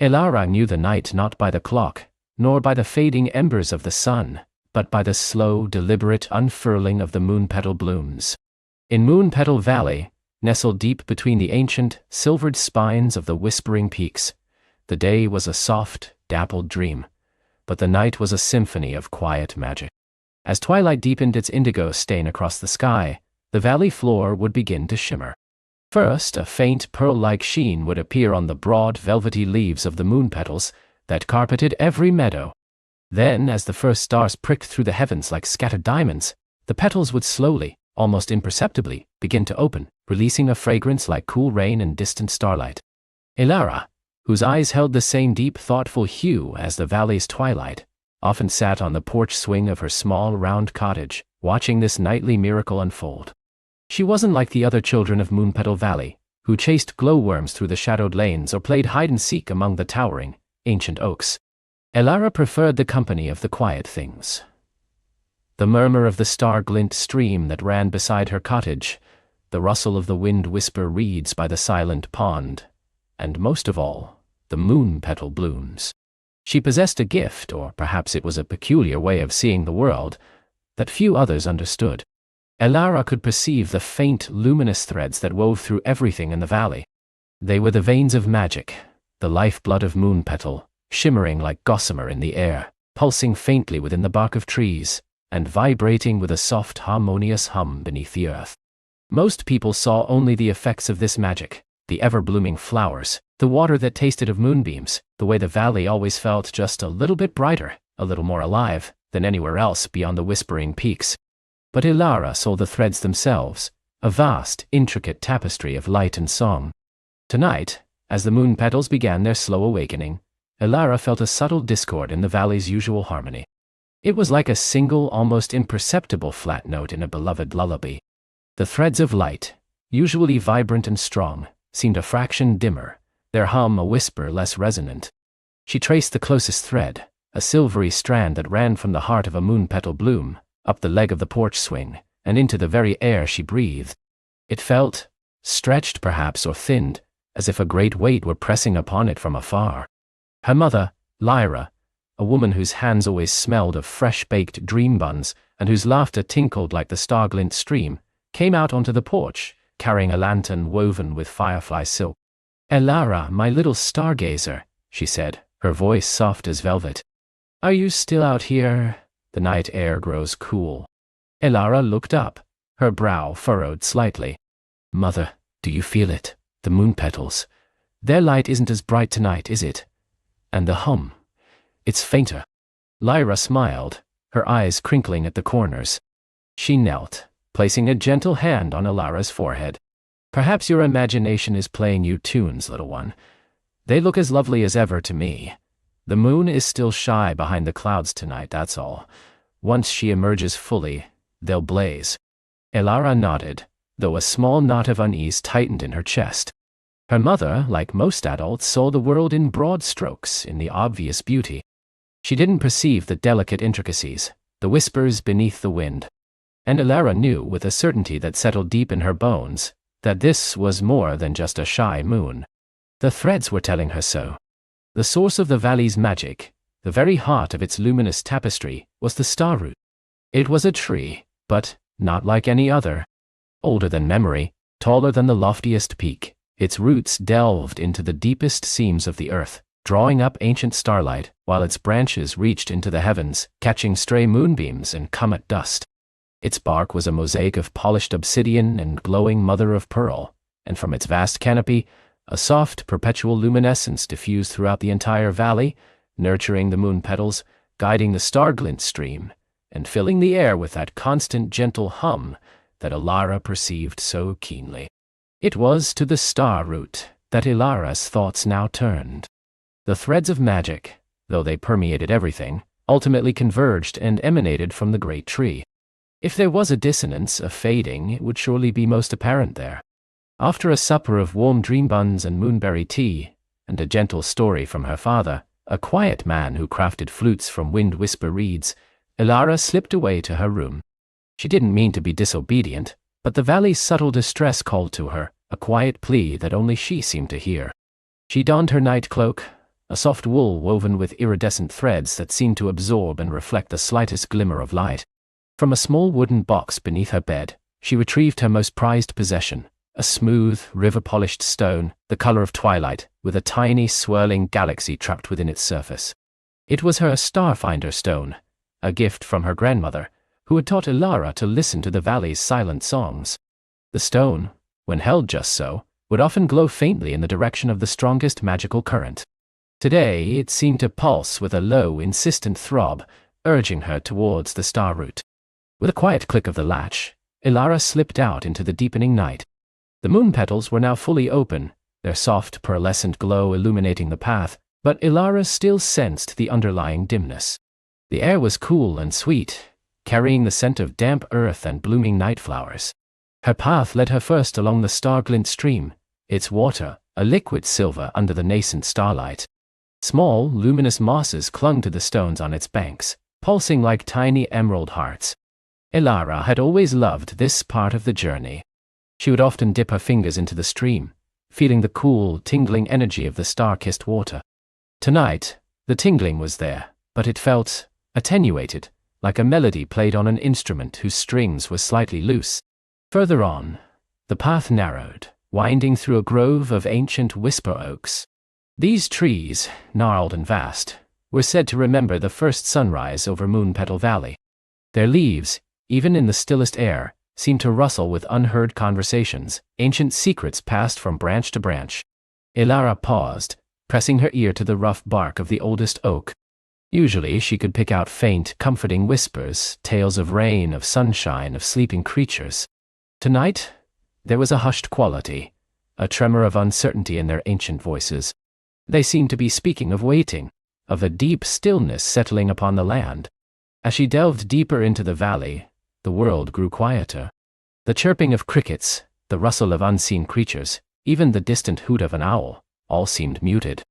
Elara knew the night not by the clock, nor by the fading embers of the sun, but by the slow, deliberate unfurling of the moon-petal blooms. In Moon-Petal Valley, nestled deep between the ancient, silvered spines of the whispering peaks, the day was a soft, dappled dream, but the night was a symphony of quiet magic. As twilight deepened its indigo stain across the sky, the valley floor would begin to shimmer. First, a faint pearl-like sheen would appear on the broad, velvety leaves of the moon petals that carpeted every meadow. Then, as the first stars pricked through the heavens like scattered diamonds, the petals would slowly, almost imperceptibly, begin to open, releasing a fragrance like cool rain and distant starlight. Elara, whose eyes held the same deep, thoughtful hue as the valley's twilight, often sat on the porch swing of her small, round cottage, watching this nightly miracle unfold. She wasn't like the other children of Moon-Petal Valley, who chased glowworms through the shadowed lanes or played hide-and-seek among the towering, ancient oaks. Elara preferred the company of the quiet things. The murmur of the star-glint stream that ran beside her cottage, the rustle of the wind-whisper reeds by the silent pond, and most of all, the moon-petal blooms. She possessed a gift, or perhaps it was a peculiar way of seeing the world, that few others understood. Elara could perceive the faint, luminous threads that wove through everything in the valley. They were the veins of magic, the lifeblood of moon-petal, shimmering like gossamer in the air, pulsing faintly within the bark of trees, and vibrating with a soft, harmonious hum beneath the earth. Most people saw only the effects of this magic, the ever-blooming flowers, the water that tasted of moonbeams, the way the valley always felt just a little bit brighter, a little more alive, than anywhere else beyond the whispering peaks. But Elara saw the threads themselves, a vast, intricate tapestry of light and song. Tonight, as the moon petals began their slow awakening, Elara felt a subtle discord in the valley's usual harmony. It was like a single, almost imperceptible flat note in a beloved lullaby. The threads of light, usually vibrant and strong, seemed a fraction dimmer, their hum a whisper less resonant. She traced the closest thread, a silvery strand that ran from the heart of a moon-petal bloom, up the leg of the porch swing, and into the very air she breathed. It felt, stretched perhaps or thinned, as if a great weight were pressing upon it from afar. Her mother, Lyra, a woman whose hands always smelled of fresh-baked dream buns and whose laughter tinkled like the star-glint stream, came out onto the porch, carrying a lantern woven with firefly silk. "Elara, my little stargazer," she said, her voice soft as velvet. "Are you still out here? The night air grows cool." Elara looked up, her brow furrowed slightly. "Mother, do you feel it? The moon petals. Their light isn't as bright tonight, is it? And the hum. It's fainter." Lyra smiled, her eyes crinkling at the corners. She knelt, placing a gentle hand on Elara's forehead. "Perhaps your imagination is playing you tunes, little one. They look as lovely as ever to me. The moon is still shy behind the clouds tonight, that's all. Once she emerges fully, they'll blaze." Elara nodded, though a small knot of unease tightened in her chest. Her mother, like most adults, saw the world in broad strokes, in the obvious beauty. She didn't perceive the delicate intricacies, the whispers beneath the wind. And Elara knew with a certainty that settled deep in her bones, that this was more than just a shy moon. The threads were telling her so. The source of the valley's magic, the very heart of its luminous tapestry, was the starroot. It was a tree, but not like any other. Older than memory, taller than the loftiest peak, its roots delved into the deepest seams of the earth, drawing up ancient starlight, while its branches reached into the heavens, catching stray moonbeams and comet dust. Its bark was a mosaic of polished obsidian and glowing mother-of-pearl, and from its vast canopy, a soft, perpetual luminescence diffused throughout the entire valley, nurturing the moon petals, guiding the star-glint stream, and filling the air with that constant gentle hum that Elara perceived so keenly. It was to the star-root that Elara's thoughts now turned. The threads of magic, though they permeated everything, ultimately converged and emanated from the great tree. If there was a dissonance, a fading, it would surely be most apparent there. After a supper of warm dream buns and moonberry tea, and a gentle story from her father, a quiet man who crafted flutes from wind-whisper reeds, Elara slipped away to her room. She didn't mean to be disobedient, but the valley's subtle distress called to her, a quiet plea that only she seemed to hear. She donned her night cloak, a soft wool woven with iridescent threads that seemed to absorb and reflect the slightest glimmer of light. From a small wooden box beneath her bed, she retrieved her most prized possession, a smooth, river-polished stone, the color of twilight, with a tiny, swirling galaxy trapped within its surface. It was her Starfinder stone, a gift from her grandmother, who had taught Ilara to listen to the valley's silent songs. The stone, when held just so, would often glow faintly in the direction of the strongest magical current. Today, it seemed to pulse with a low, insistent throb, urging her towards the star root. With a quiet click of the latch, Ilara slipped out into the deepening night. The moon petals were now fully open, their soft, pearlescent glow illuminating the path, but Ilara still sensed the underlying dimness. The air was cool and sweet, carrying the scent of damp earth and blooming night flowers. Her path led her first along the star-glint stream, its water a liquid silver under the nascent starlight. Small, luminous mosses clung to the stones on its banks, pulsing like tiny emerald hearts. Ilara had always loved this part of the journey. She would often dip her fingers into the stream, feeling the cool, tingling energy of the star-kissed water. Tonight, the tingling was there, but it felt attenuated, like a melody played on an instrument whose strings were slightly loose. Further on, the path narrowed, winding through a grove of ancient whisper oaks. These trees, gnarled and vast, were said to remember the first sunrise over Moonpetal Valley. Their leaves, even in the stillest air, seemed to rustle with unheard conversations, ancient secrets passed from branch to branch. Ilara paused, pressing her ear to the rough bark of the oldest oak. Usually she could pick out faint, comforting whispers, tales of rain, of sunshine, of sleeping creatures. Tonight, there was a hushed quality, a tremor of uncertainty in their ancient voices. They seemed to be speaking of waiting, of a deep stillness settling upon the land. As she delved deeper into the valley, the world grew quieter. The chirping of crickets, the rustle of unseen creatures, even the distant hoot of an owl, all seemed muted.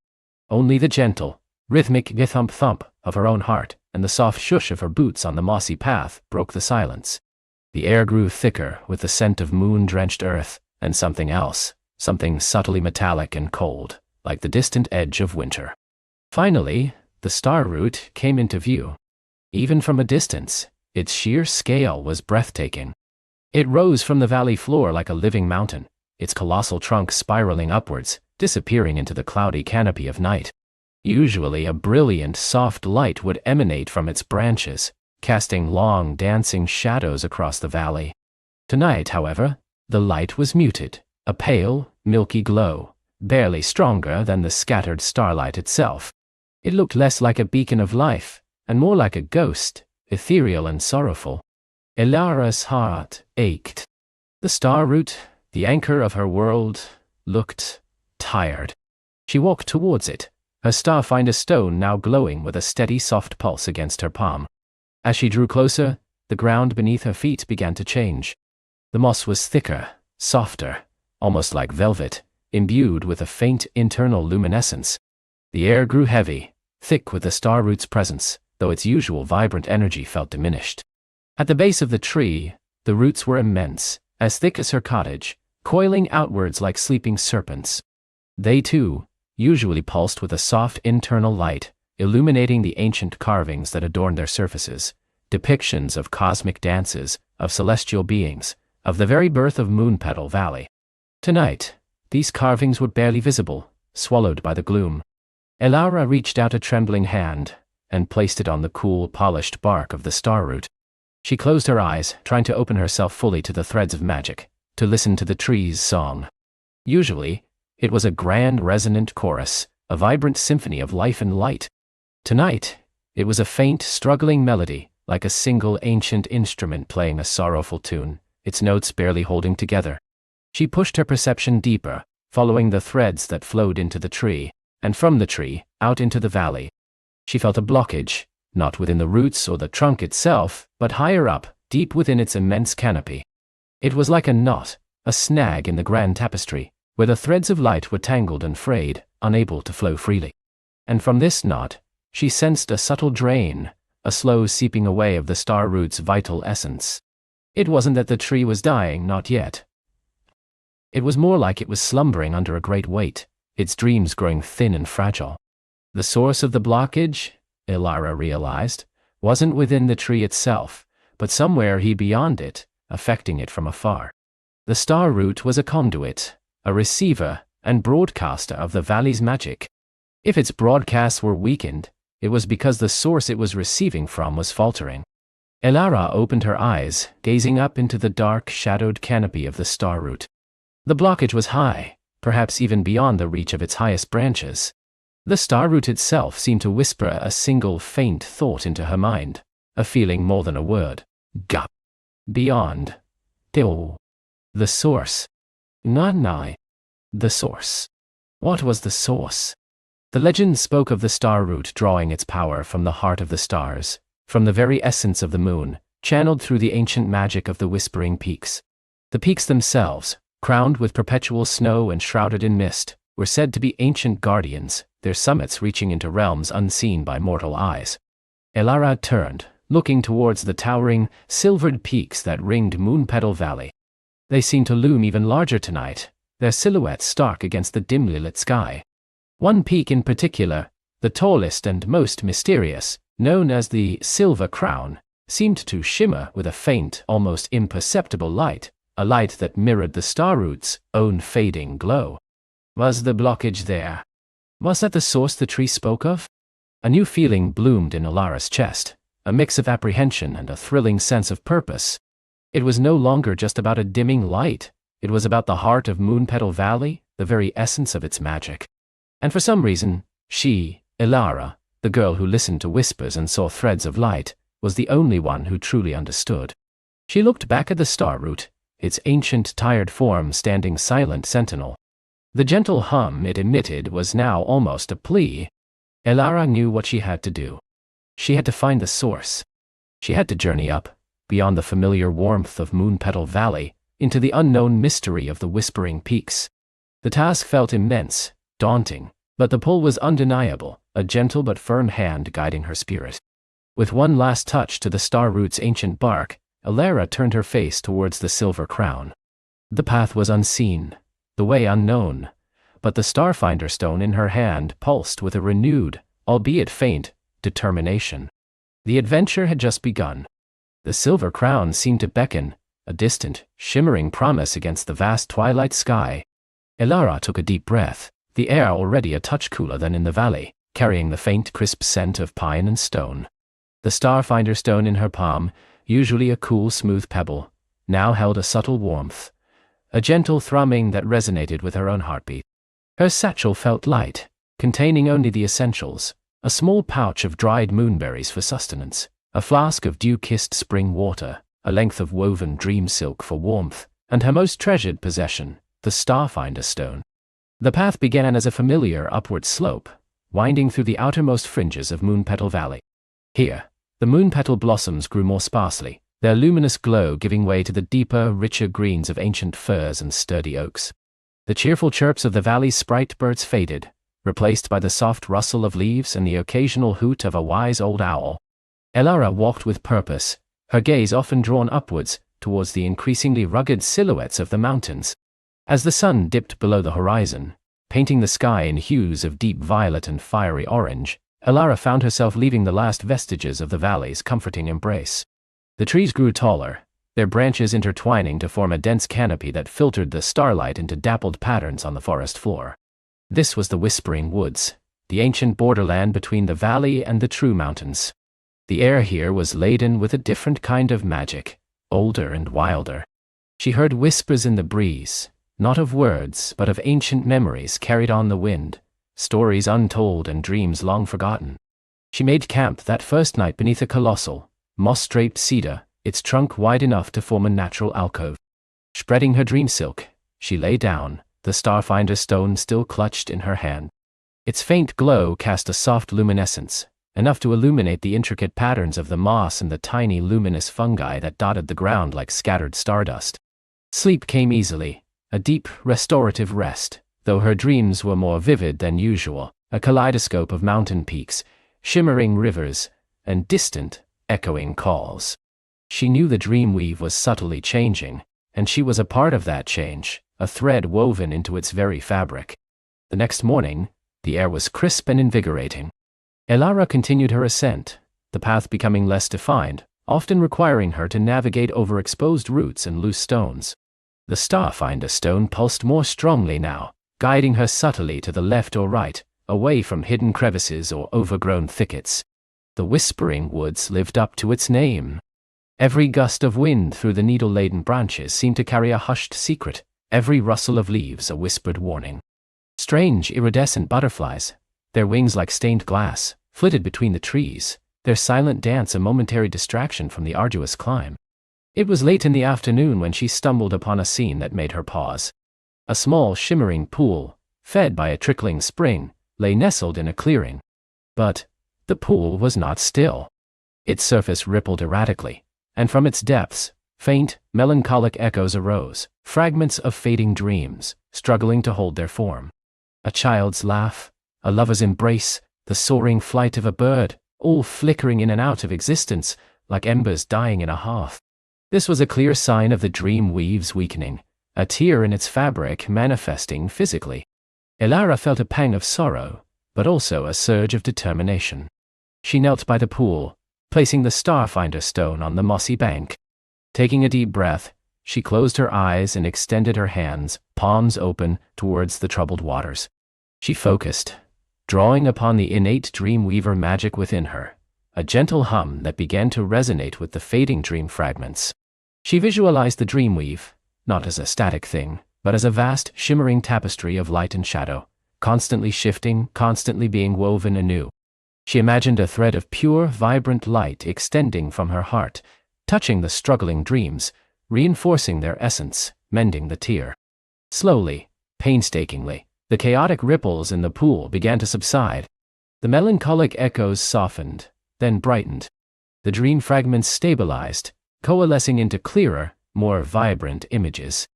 Only the gentle, rhythmic thump-thump of her own heart and the soft shush of her boots on the mossy path broke the silence. The air grew thicker with the scent of moon-drenched earth and something else, something subtly metallic and cold, like the distant edge of winter. Finally, the star root came into view. Even from a distance, its sheer scale was breathtaking. It rose from the valley floor like a living mountain, its colossal trunk spiraling upwards, disappearing into the cloudy canopy of night. Usually a brilliant, soft light would emanate from its branches, casting long, dancing shadows across the valley. Tonight, however, the light was muted, a pale, milky glow, barely stronger than the scattered starlight itself. It looked less like a beacon of life, and more like a ghost, ethereal and sorrowful. Ilara's heart ached. The star root, the anchor of her world, looked tired. She walked towards it, her Starfinder stone now glowing with a steady, soft pulse against her palm. As she drew closer, the ground beneath her feet began to change. The moss was thicker, softer, almost like velvet, imbued with a faint internal luminescence. The air grew heavy, thick with the star root's presence, though its usual vibrant energy felt diminished. At the base of the tree, the roots were immense, as thick as her cottage, coiling outwards like sleeping serpents. They, too, usually pulsed with a soft internal light, illuminating the ancient carvings that adorned their surfaces, depictions of cosmic dances, of celestial beings, of the very birth of Moonpetal Valley. Tonight, these carvings were barely visible, swallowed by the gloom. Ilara reached out a trembling hand and placed it on the cool, polished bark of the star root. She closed her eyes, trying to open herself fully to the threads of magic, to listen to the tree's song. Usually, it was a grand, resonant chorus, a vibrant symphony of life and light. Tonight, it was a faint, struggling melody, like a single ancient instrument playing a sorrowful tune, its notes barely holding together. She pushed her perception deeper, following the threads that flowed into the tree, and from the tree, out into the valley. She felt a blockage, not within the roots or the trunk itself, but higher up, deep within its immense canopy. It was like a knot, a snag in the grand tapestry, where the threads of light were tangled and frayed, unable to flow freely. And from this knot, she sensed a subtle drain, a slow seeping away of the star root's vital essence. It wasn't that the tree was dying, not yet. It was more like it was slumbering under a great weight, its dreams growing thin and fragile. The source of the blockage, Elara realized, wasn't within the tree itself, but somewhere beyond it, affecting it from afar. The star root was a conduit, a receiver and broadcaster of the valley's magic. If its broadcasts were weakened, it was because the source it was receiving from was faltering. Elara opened her eyes, gazing up into the dark, shadowed canopy of the star root. The blockage was high, perhaps even beyond the reach of its highest branches. The star root itself seemed to whisper a single faint thought into her mind, a feeling more than a word. Gup. Beyond. Teo. The source. Not nigh. The source. What was the source? The legend spoke of the star root drawing its power from the heart of the stars, from the very essence of the moon, channeled through the ancient magic of the whispering peaks. The peaks themselves, crowned with perpetual snow and shrouded in mist, were said to be ancient guardians, their summits reaching into realms unseen by mortal eyes. Elara turned, looking towards the towering, silvered peaks that ringed Moonpetal Valley. They seemed to loom even larger tonight, their silhouettes stark against the dimly lit sky. One peak in particular, the tallest and most mysterious, known as the Silver Crown, seemed to shimmer with a faint, almost imperceptible light, a light that mirrored the star root's own fading glow. Was the blockage there? Was that the source the tree spoke of? A new feeling bloomed in Elara's chest, a mix of apprehension and a thrilling sense of purpose. It was no longer just about a dimming light, it was about the heart of Moonpetal Valley, the very essence of its magic. And for some reason, she, Elara, the girl who listened to whispers and saw threads of light, was the only one who truly understood. She looked back at the star root, its ancient, tired form standing silent sentinel. The gentle hum it emitted was now almost a plea. Elara knew what she had to do. She had to find the source. She had to journey up, beyond the familiar warmth of Moonpetal Valley, into the unknown mystery of the whispering peaks. The task felt immense, daunting, but the pull was undeniable, a gentle but firm hand guiding her spirit. With one last touch to the star root's ancient bark, Elara turned her face towards the Silver Crown. The path was unseen, the way unknown, but the Starfinder stone in her hand pulsed with a renewed, albeit faint, determination. The adventure had just begun. The Silver Crown seemed to beckon, a distant, shimmering promise against the vast twilight sky. Elara took a deep breath, the air already a touch cooler than in the valley, carrying the faint, crisp scent of pine and stone. The Starfinder stone in her palm, usually a cool, smooth pebble, now held a subtle warmth, a gentle thrumming that resonated with her own heartbeat. Her satchel felt light, containing only the essentials, a small pouch of dried moonberries for sustenance, a flask of dew-kissed spring water, a length of woven dream silk for warmth, and her most treasured possession, the Starfinder stone. The path began as a familiar upward slope, winding through the outermost fringes of Moonpetal Valley. Here, the moonpetal blossoms grew more sparsely, their luminous glow giving way to the deeper, richer greens of ancient firs and sturdy oaks. The cheerful chirps of the valley's sprite birds faded, replaced by the soft rustle of leaves and the occasional hoot of a wise old owl. Elara walked with purpose, her gaze often drawn upwards, towards the increasingly rugged silhouettes of the mountains. As the sun dipped below the horizon, painting the sky in hues of deep violet and fiery orange, Elara found herself leaving the last vestiges of the valley's comforting embrace. The trees grew taller, their branches intertwining to form a dense canopy that filtered the starlight into dappled patterns on the forest floor. This was the Whispering Woods, the ancient borderland between the valley and the true mountains. The air here was laden with a different kind of magic, older and wilder. She heard whispers in the breeze, not of words but of ancient memories carried on the wind, stories untold and dreams long forgotten. She made camp that first night beneath a colossal, moss-draped cedar, its trunk wide enough to form a natural alcove. Spreading her dream silk, she lay down, the Starfinder stone still clutched in her hand. Its faint glow cast a soft luminescence, enough to illuminate the intricate patterns of the moss and the tiny luminous fungi that dotted the ground like scattered stardust. Sleep came easily, a deep, restorative rest, though her dreams were more vivid than usual, a kaleidoscope of mountain peaks, shimmering rivers, and distant, echoing calls. She knew the dreamweave was subtly changing, and she was a part of that change, a thread woven into its very fabric. The next morning, The air was crisp and invigorating. Elara continued her ascent, the path becoming less defined, often requiring her to navigate over exposed roots and loose stones. The Starfinder stone pulsed more strongly now, guiding her subtly to the left or right, away from hidden crevices or overgrown thickets. The Whispering Woods lived up to its name. Every gust of wind through the needle-laden branches seemed to carry a hushed secret, every rustle of leaves a whispered warning. Strange iridescent butterflies, their wings like stained glass, flitted between the trees, their silent dance a momentary distraction from the arduous climb. It was late in the afternoon when she stumbled upon a scene that made her pause. A small shimmering pool, fed by a trickling spring, lay nestled in a clearing. But the pool was not still. Its surface rippled erratically, and from its depths, faint, melancholic echoes arose, fragments of fading dreams, struggling to hold their form. A child's laugh, a lover's embrace, the soaring flight of a bird, all flickering in and out of existence, like embers dying in a hearth. This was a clear sign of the dream weave's weakening, a tear in its fabric manifesting physically. Elara felt a pang of sorrow, but also a surge of determination. She knelt by the pool, placing the Starfinder stone on the mossy bank. Taking a deep breath, she closed her eyes and extended her hands, palms open, towards the troubled waters. She focused, drawing upon the innate dreamweaver magic within her, a gentle hum that began to resonate with the fading dream fragments. She visualized the dreamweave, not as a static thing, but as a vast, shimmering tapestry of light and shadow, constantly shifting, constantly being woven anew. She imagined a thread of pure, vibrant light extending from her heart, touching the struggling dreams, reinforcing their essence, mending the tear. Slowly, painstakingly, the chaotic ripples in the pool began to subside. The melancholic echoes softened, then brightened. The dream fragments stabilized, coalescing into clearer, more vibrant images.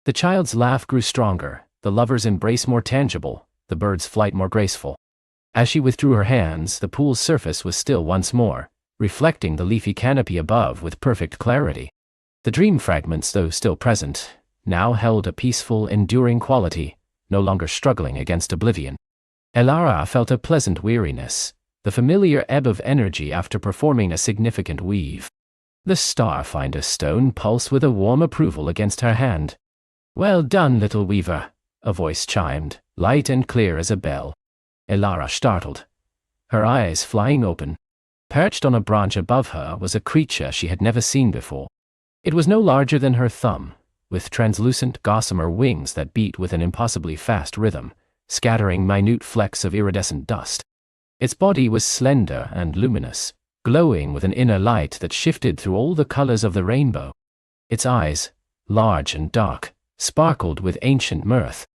The child's laugh grew stronger, the lover's embrace more tangible, the bird's flight more graceful. As she withdrew her hands, the pool's surface was still once more, reflecting the leafy canopy above with perfect clarity. The dream fragments, though still present, now held a peaceful, enduring quality, no longer struggling against oblivion. Elara felt a pleasant weariness, the familiar ebb of energy after performing a significant weave. The Starfinder stone pulsed with a warm approval against her hand. "Well done, little weaver," a voice chimed, light and clear as a bell. Elara startled, her eyes flying open. Perched on a branch above her was a creature she had never seen before. It was no larger than her thumb, with translucent gossamer wings that beat with an impossibly fast rhythm, scattering minute flecks of iridescent dust. Its body was slender and luminous, glowing with an inner light that shifted through all the colors of the rainbow. Its eyes, large and dark, sparkled with ancient mirth.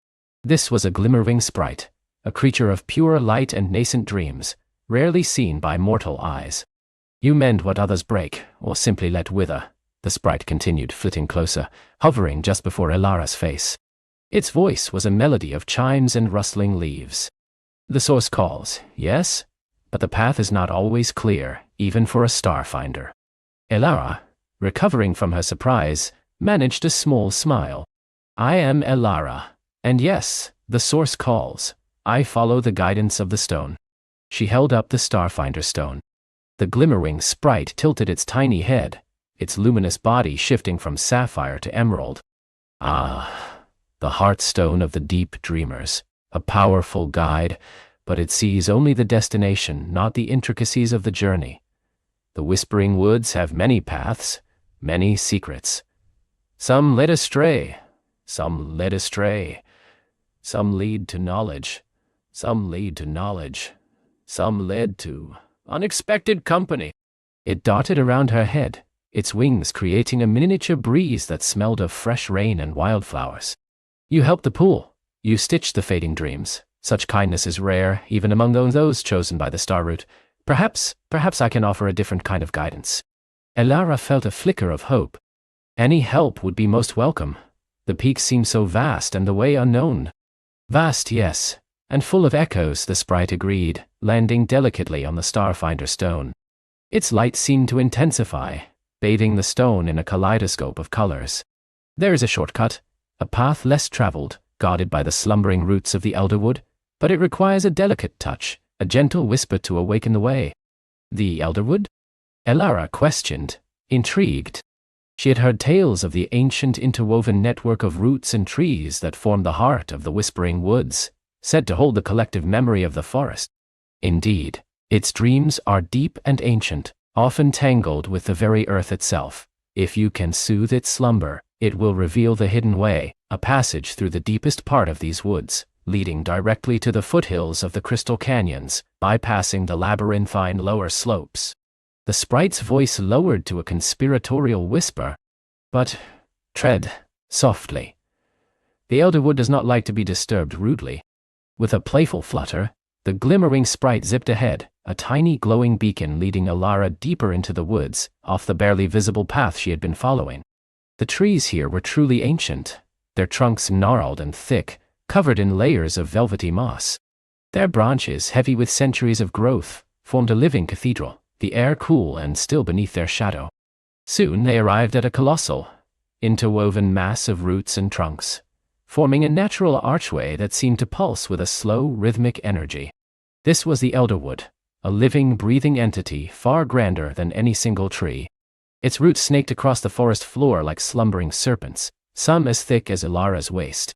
This was a glimmering sprite, a creature of pure light and nascent dreams, rarely seen by mortal eyes. "You mend what others break, or simply let wither," the sprite continued, flitting closer, hovering just before Elara's face. Its voice was a melody of chimes and rustling leaves. "The source calls, yes, but the path is not always clear, even for a Starfinder." Elara, recovering from her surprise, managed a small smile. "I am Elara, and yes, the source calls. I follow the guidance of the stone." She held up the Starfinder stone. The glimmering sprite tilted its tiny head, its luminous body shifting from sapphire to emerald. "Ah, the heartstone of the deep dreamers, a powerful guide, but it sees only the destination, not the intricacies of the journey. The Whispering Woods have many paths, many secrets. Some lead astray, some led astray. Some lead to knowledge, some lead to knowledge. Some led to unexpected company." It darted around her head, its wings creating a miniature breeze that smelled of fresh rain and wildflowers. "You helped the pool. You stitched the fading dreams. Such kindness is rare, even among those chosen by the star root. Perhaps I can offer a different kind of guidance." Elara felt a flicker of hope. Any help would be most welcome. The peak seemed so vast and the way unknown. "Vast, yes, and full of echoes," the sprite agreed, landing delicately on the Starfinder stone. Its light seemed to intensify, bathing the stone in a kaleidoscope of colors. "There is a shortcut, a path less traveled, guarded by the slumbering roots of the elderwood. but it requires a delicate touch, a gentle whisper to awaken the way. The Elderwood? Elara questioned, intrigued. She had heard tales of the ancient interwoven network of roots and trees that formed the heart of the Whispering Woods, said to hold the collective memory of the forest. Indeed, its dreams are deep and ancient, often tangled with the very earth itself. If you can soothe its slumber, it will reveal the hidden way, a passage through the deepest part of these woods, leading directly to the foothills of the Crystal Canyons, bypassing the labyrinthine lower slopes. The sprite's voice lowered to a conspiratorial whisper. But tread softly. The Elderwood does not like to be disturbed rudely. With a playful flutter, the glimmering sprite zipped ahead, a tiny glowing beacon leading Elara deeper into the woods, off the barely visible path she had been following. The trees here were truly ancient, their trunks gnarled and thick, covered in layers of velvety moss. Their branches, heavy with centuries of growth, formed a living cathedral, the air cool and still beneath their shadow. Soon they arrived at a colossal, interwoven mass of roots and trunks, forming a natural archway that seemed to pulse with a slow, rhythmic energy. This was the Elderwood, a living, breathing entity far grander than any single tree. Its roots snaked across the forest floor like slumbering serpents, some as thick as Elara's waist.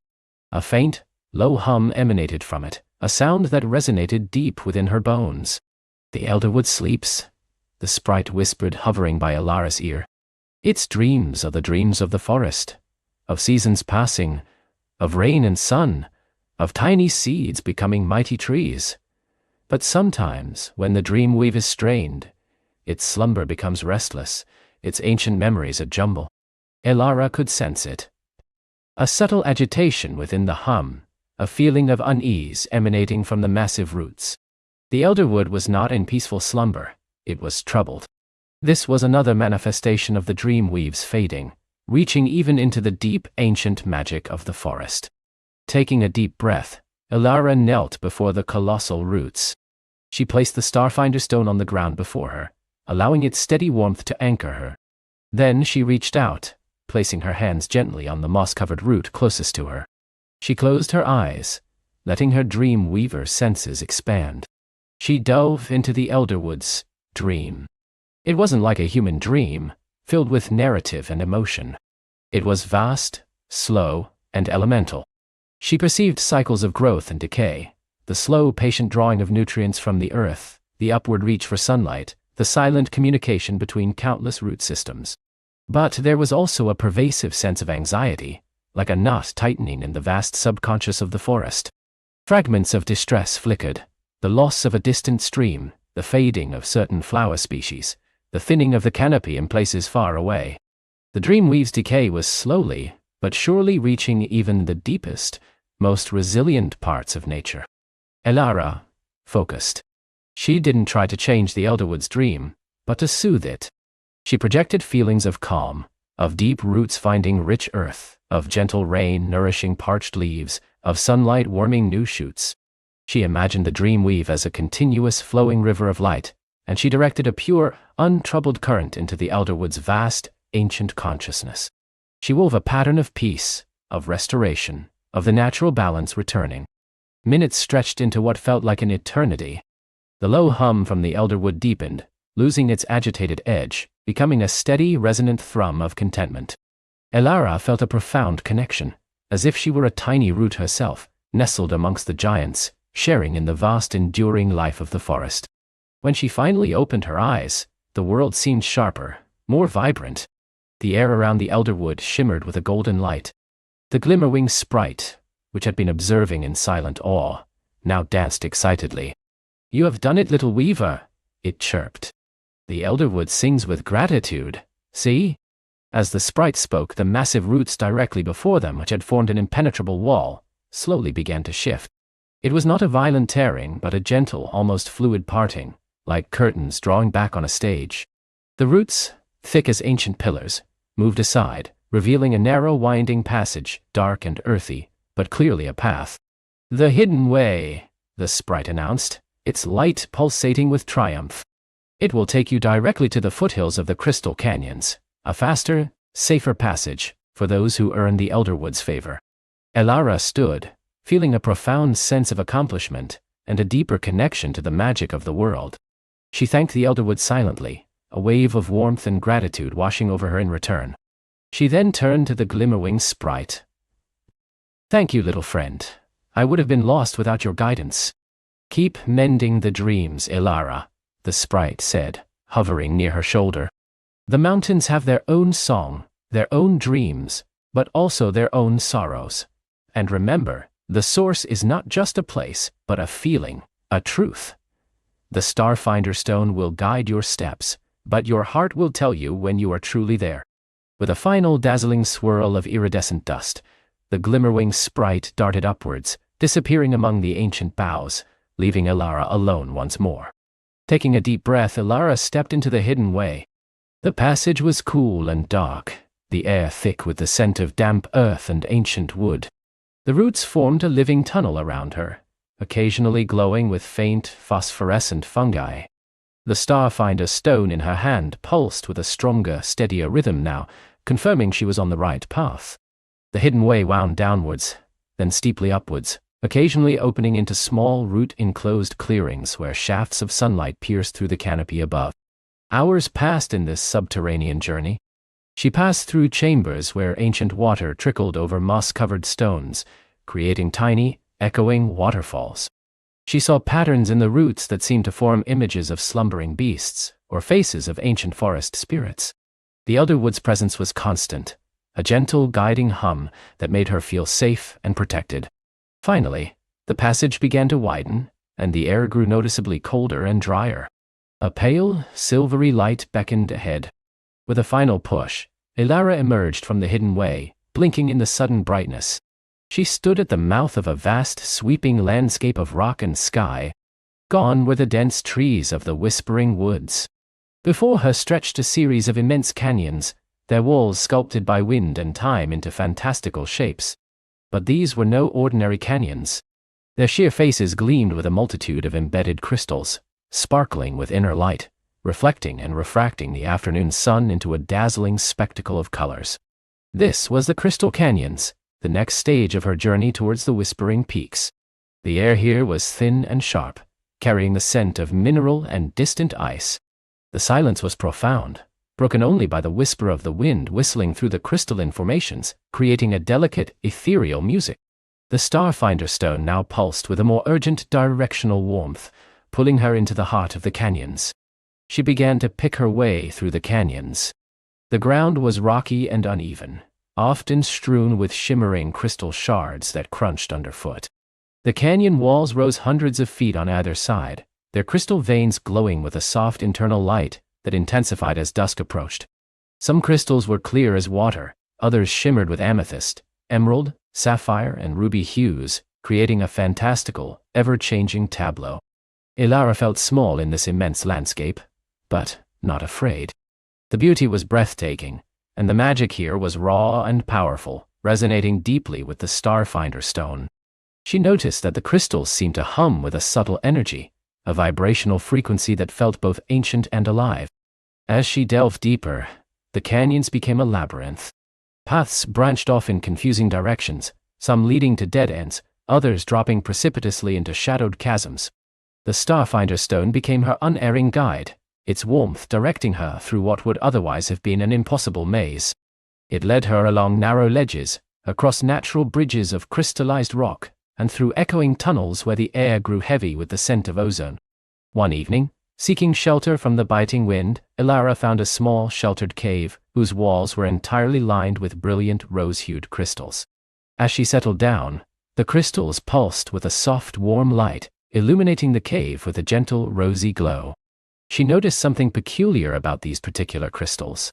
A faint, low hum emanated from it, a sound that resonated deep within her bones. The Elderwood sleeps, the sprite whispered, hovering by Elara's ear. Its dreams are the dreams of the forest, of seasons passing, of rain and sun, of tiny seeds becoming mighty trees. But sometimes, when the dream weave is strained, its slumber becomes restless, its ancient memories a jumble. Elara could sense it. A subtle agitation within the hum, a feeling of unease emanating from the massive roots. The Elderwood was not in peaceful slumber, it was troubled. This was another manifestation of the dream weave's fading, reaching even into the deep, ancient magic of the forest. Taking a deep breath, Elara knelt before the colossal roots. She placed the Starfinder stone on the ground before her, allowing its steady warmth to anchor her. Then she reached out, placing her hands gently on the moss-covered root closest to her. She closed her eyes, letting her dream weaver senses expand. She dove into the Elderwood's dream. It wasn't like a human dream, filled with narrative and emotion. It was vast, slow, and elemental. She perceived cycles of growth and decay, the slow, patient drawing of nutrients from the earth, the upward reach for sunlight, the silent communication between countless root systems. But there was also a pervasive sense of anxiety, like a knot tightening in the vast subconscious of the forest. Fragments of distress flickered, the loss of a distant stream, the fading of certain flower species, the thinning of the canopy in places far away. The dreamweave's decay was slowly, but surely reaching even the deepest, most resilient parts of nature. Elara focused. She didn't try to change the Elderwood's dream, but to soothe it. She projected feelings of calm, of deep roots finding rich earth, of gentle rain nourishing parched leaves, of sunlight warming new shoots. She imagined the dreamweave as a continuous flowing river of light, and she directed a pure, untroubled current into the Elderwood's vast, ancient consciousness. She wove a pattern of peace, of restoration, of the natural balance returning. Minutes stretched into what felt like an eternity. The low hum from the Elderwood deepened, losing its agitated edge, becoming a steady, resonant thrum of contentment. Elara felt a profound connection, as if she were a tiny root herself, nestled amongst the giants, sharing in the vast, enduring life of the forest. When she finally opened her eyes, the world seemed sharper, more vibrant. The air around the Elderwood shimmered with a golden light. The glimmer-winged sprite, which had been observing in silent awe, now danced excitedly. "You have done it, little weaver," it chirped. "The Elderwood sings with gratitude, see?" As the sprite spoke, the massive roots directly before them, which had formed an impenetrable wall, slowly began to shift. It was not a violent tearing, but a gentle, almost fluid parting, like curtains drawing back on a stage. The roots, thick as ancient pillars, moved aside, revealing a narrow, winding passage, dark and earthy, but clearly a path. "The hidden way," the sprite announced, its light pulsating with triumph. "It will take you directly to the foothills of the Crystal Canyons, a faster, safer passage for those who earn the Elderwood's favor." Elara stood, feeling a profound sense of accomplishment and a deeper connection to the magic of the world. She thanked the Elderwood silently, a wave of warmth and gratitude washing over her in return. She then turned to the Glimmerwing sprite. "Thank you, little friend. I would have been lost without your guidance." "Keep mending the dreams, Elara," the sprite said, hovering near her shoulder. "The mountains have their own song, their own dreams, but also their own sorrows. And remember, the source is not just a place, but a feeling, a truth. The Starfinder Stone will guide your steps, but your heart will tell you when you are truly there." With a final dazzling swirl of iridescent dust, the Glimmerwing sprite darted upwards, disappearing among the ancient boughs, leaving Elara alone once more. Taking a deep breath, Elara stepped into the hidden way. The passage was cool and dark, the air thick with the scent of damp earth and ancient wood. The roots formed a living tunnel around her, occasionally glowing with faint, phosphorescent fungi. The Starfinder Stone in her hand pulsed with a stronger, steadier rhythm now, confirming she was on the right path. The hidden way wound downwards, then steeply upwards, occasionally opening into small, root-enclosed clearings where shafts of sunlight pierced through the canopy above. Hours passed in this subterranean journey. She passed through chambers where ancient water trickled over moss-covered stones, creating tiny, echoing waterfalls. She saw patterns in the roots that seemed to form images of slumbering beasts, or faces of ancient forest spirits. The Elderwood's presence was constant, a gentle, guiding hum that made her feel safe and protected. Finally, the passage began to widen, and the air grew noticeably colder and drier. A pale, silvery light beckoned ahead. With a final push, Elara emerged from the hidden way, blinking in the sudden brightness. She stood at the mouth of a vast, sweeping landscape of rock and sky. Gone were the dense trees of the Whispering Woods. Before her stretched a series of immense canyons, their walls sculpted by wind and time into fantastical shapes. But these were no ordinary canyons. Their sheer faces gleamed with a multitude of embedded crystals, sparkling with inner light, reflecting and refracting the afternoon sun into a dazzling spectacle of colors. This was the Crystal Canyons, the next stage of her journey towards the Whispering Peaks. The air here was thin and sharp, carrying the scent of mineral and distant ice. The silence was profound, broken only by the whisper of the wind whistling through the crystalline formations, creating a delicate, ethereal music. The Starfinder Stone now pulsed with a more urgent directional warmth, pulling her into the heart of the canyons. She began to pick her way through the canyons. The ground was rocky and uneven, often strewn with shimmering crystal shards that crunched underfoot. The canyon walls rose hundreds of feet on either side, their crystal veins glowing with a soft internal light that intensified as dusk approached. Some crystals were clear as water, others shimmered with amethyst, emerald, sapphire, and ruby hues, creating a fantastical, ever-changing tableau. Elara felt small in this immense landscape, but not afraid. The beauty was breathtaking, and the magic here was raw and powerful, resonating deeply with the Starfinder Stone. She noticed that the crystals seemed to hum with a subtle energy, a vibrational frequency that felt both ancient and alive. As she delved deeper, the canyons became a labyrinth. Paths branched off in confusing directions, some leading to dead ends, others dropping precipitously into shadowed chasms. The Starfinder Stone became her unerring guide, its warmth directing her through what would otherwise have been an impossible maze. It led her along narrow ledges, across natural bridges of crystallized rock, and through echoing tunnels where the air grew heavy with the scent of ozone. One evening, seeking shelter from the biting wind, Elara found a small, sheltered cave, whose walls were entirely lined with brilliant rose-hued crystals. As she settled down, the crystals pulsed with a soft, warm light, illuminating the cave with a gentle, rosy glow. She noticed something peculiar about these particular crystals.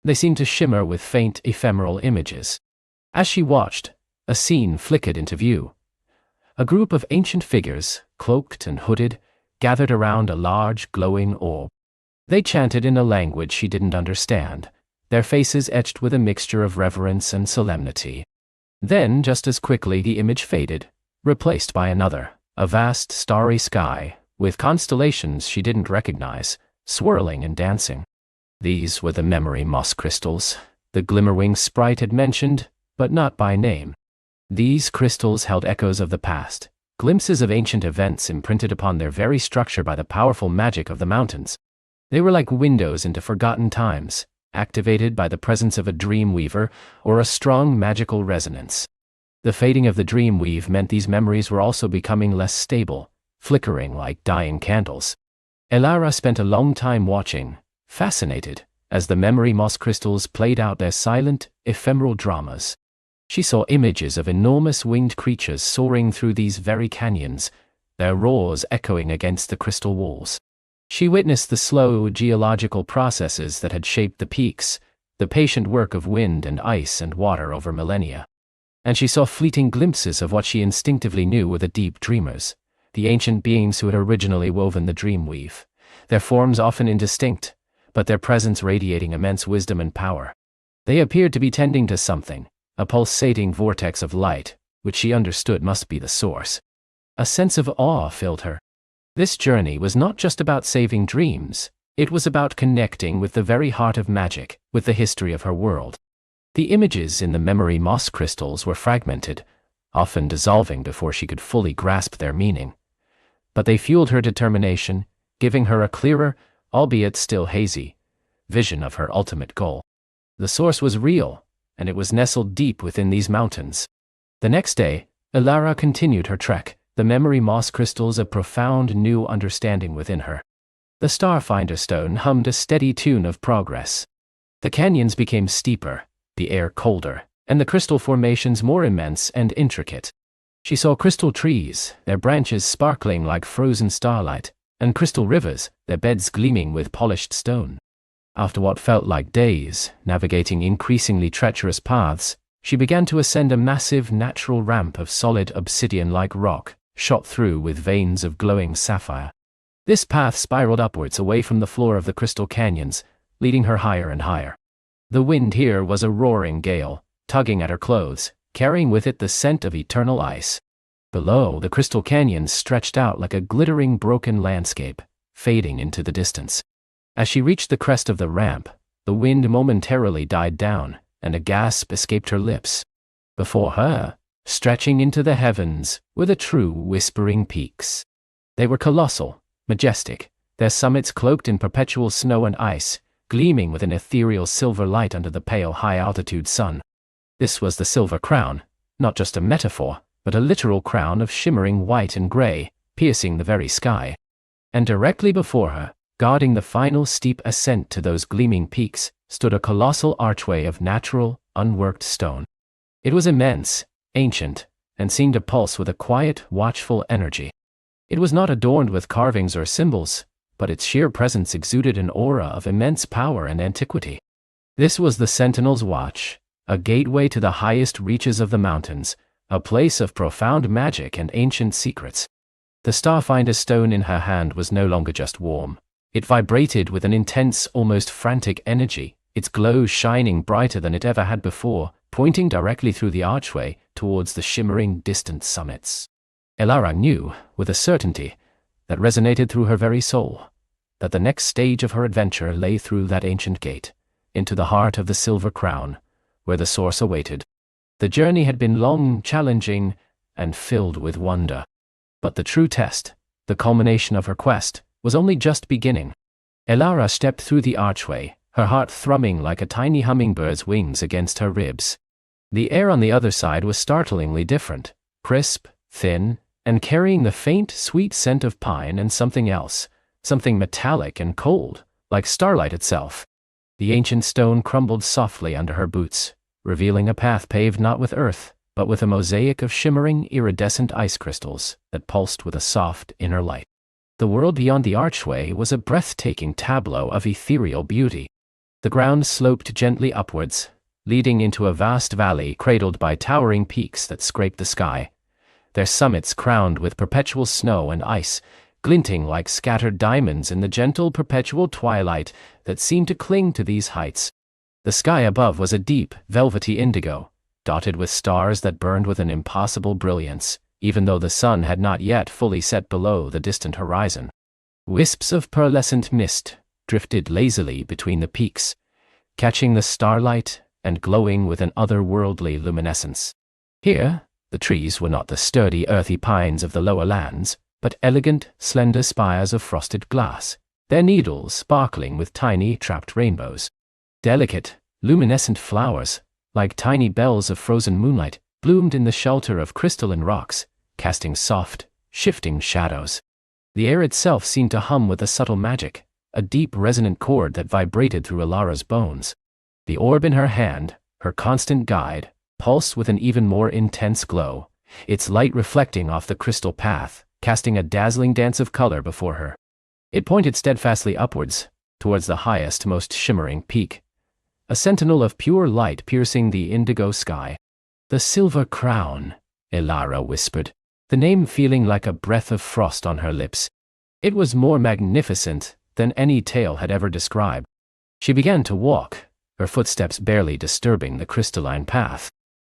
They seemed to shimmer with faint, ephemeral images. As she watched, a scene flickered into view. A group of ancient figures, cloaked and hooded, gathered around a large, glowing orb. They chanted in a language she didn't understand, their faces etched with a mixture of reverence and solemnity. Then, just as quickly, the image faded, replaced by another, a vast, starry sky, with constellations she didn't recognize, swirling and dancing. These were the memory moss crystals, the Glimmerwing sprite had mentioned, but not by name. These crystals held echoes of the past, glimpses of ancient events imprinted upon their very structure by the powerful magic of the mountains. They were like windows into forgotten times, activated by the presence of a dream weaver or a strong magical resonance. The fading of the dream weave meant these memories were also becoming less stable, flickering like dying candles. Elara spent a long time watching, fascinated, as the memory moss crystals played out their silent, ephemeral dramas. She saw images of enormous winged creatures soaring through these very canyons, their roars echoing against the crystal walls. She witnessed the slow geological processes that had shaped the peaks, the patient work of wind and ice and water over millennia. And she saw fleeting glimpses of what she instinctively knew were the deep dreamers, the ancient beings who had originally woven the dream weave, their forms often indistinct, but their presence radiating immense wisdom and power. They appeared to be tending to something, a pulsating vortex of light, which she understood must be the source. A sense of awe filled her. This journey was not just about saving dreams, it was about connecting with the very heart of magic, with the history of her world. The images in the memory moss crystals were fragmented, often dissolving before she could fully grasp their meaning. But they fueled her determination, giving her a clearer, albeit still hazy, vision of her ultimate goal. The source was real, and it was nestled deep within these mountains. The next day, Elara continued her trek, the memory moss crystals a profound new understanding within her. The Starfinder stone hummed a steady tune of progress. The canyons became steeper, the air colder, and the crystal formations more immense and intricate. She saw crystal trees, their branches sparkling like frozen starlight, and crystal rivers, their beds gleaming with polished stone. After what felt like days, navigating increasingly treacherous paths, she began to ascend a massive natural ramp of solid obsidian-like rock, shot through with veins of glowing sapphire. This path spiraled upwards away from the floor of the crystal canyons, leading her higher and higher. The wind here was a roaring gale, tugging at her clothes, carrying with it the scent of eternal ice. Below, the crystal canyons stretched out like a glittering broken landscape, fading into the distance. As she reached the crest of the ramp, the wind momentarily died down, and a gasp escaped her lips. Before her, stretching into the heavens, were the true whispering peaks. They were colossal, majestic, their summits cloaked in perpetual snow and ice, gleaming with an ethereal silver light under the pale high-altitude sun. This was the Silver Crown, not just a metaphor, but a literal crown of shimmering white and gray, piercing the very sky. And directly before her, guarding the final steep ascent to those gleaming peaks, stood a colossal archway of natural, unworked stone. It was immense, ancient, and seemed to pulse with a quiet, watchful energy. It was not adorned with carvings or symbols, but its sheer presence exuded an aura of immense power and antiquity. This was the Sentinel's Watch, a gateway to the highest reaches of the mountains, a place of profound magic and ancient secrets. The Starfinder stone in her hand was no longer just warm. It vibrated with an intense, almost frantic energy, its glow shining brighter than it ever had before, pointing directly through the archway towards the shimmering, distant summits. Elara knew, with a certainty that resonated through her very soul, that the next stage of her adventure lay through that ancient gate, into the heart of the Silver Crown, where the source awaited. The journey had been long, challenging, and filled with wonder. But the true test, the culmination of her quest, was only just beginning. Elara stepped through the archway, her heart thrumming like a tiny hummingbird's wings against her ribs. The air on the other side was startlingly different, crisp, thin, and carrying the faint, sweet scent of pine and something else, something metallic and cold, like starlight itself. The ancient stone crumbled softly under her boots, revealing a path paved not with earth, but with a mosaic of shimmering, iridescent ice crystals that pulsed with a soft, inner light. The world beyond the archway was a breathtaking tableau of ethereal beauty. The ground sloped gently upwards, leading into a vast valley cradled by towering peaks that scraped the sky, their summits crowned with perpetual snow and ice, glinting like scattered diamonds in the gentle perpetual twilight that seemed to cling to these heights. The sky above was a deep, velvety indigo, dotted with stars that burned with an impossible brilliance, even though the sun had not yet fully set below the distant horizon. Wisps of pearlescent mist drifted lazily between the peaks, catching the starlight and glowing with an otherworldly luminescence. Here, The trees were not the sturdy, earthy pines of the lower lands, but elegant, slender spires of frosted glass, their needles sparkling with tiny, trapped rainbows. Delicate, luminescent flowers, like tiny bells of frozen moonlight, bloomed in the shelter of crystalline rocks, casting soft, shifting shadows. The air itself seemed to hum with a subtle magic, a deep, resonant chord that vibrated through Elara's bones. The orb in her hand, her constant guide, pulsed with an even more intense glow, its light reflecting off the crystal path, casting a dazzling dance of color before her. It pointed steadfastly upwards, towards the highest, most shimmering peak, a sentinel of pure light piercing the indigo sky. "The Silver Crown," Elara whispered, the name feeling like a breath of frost on her lips. It was more magnificent than any tale had ever described. She began to walk, her footsteps barely disturbing the crystalline path.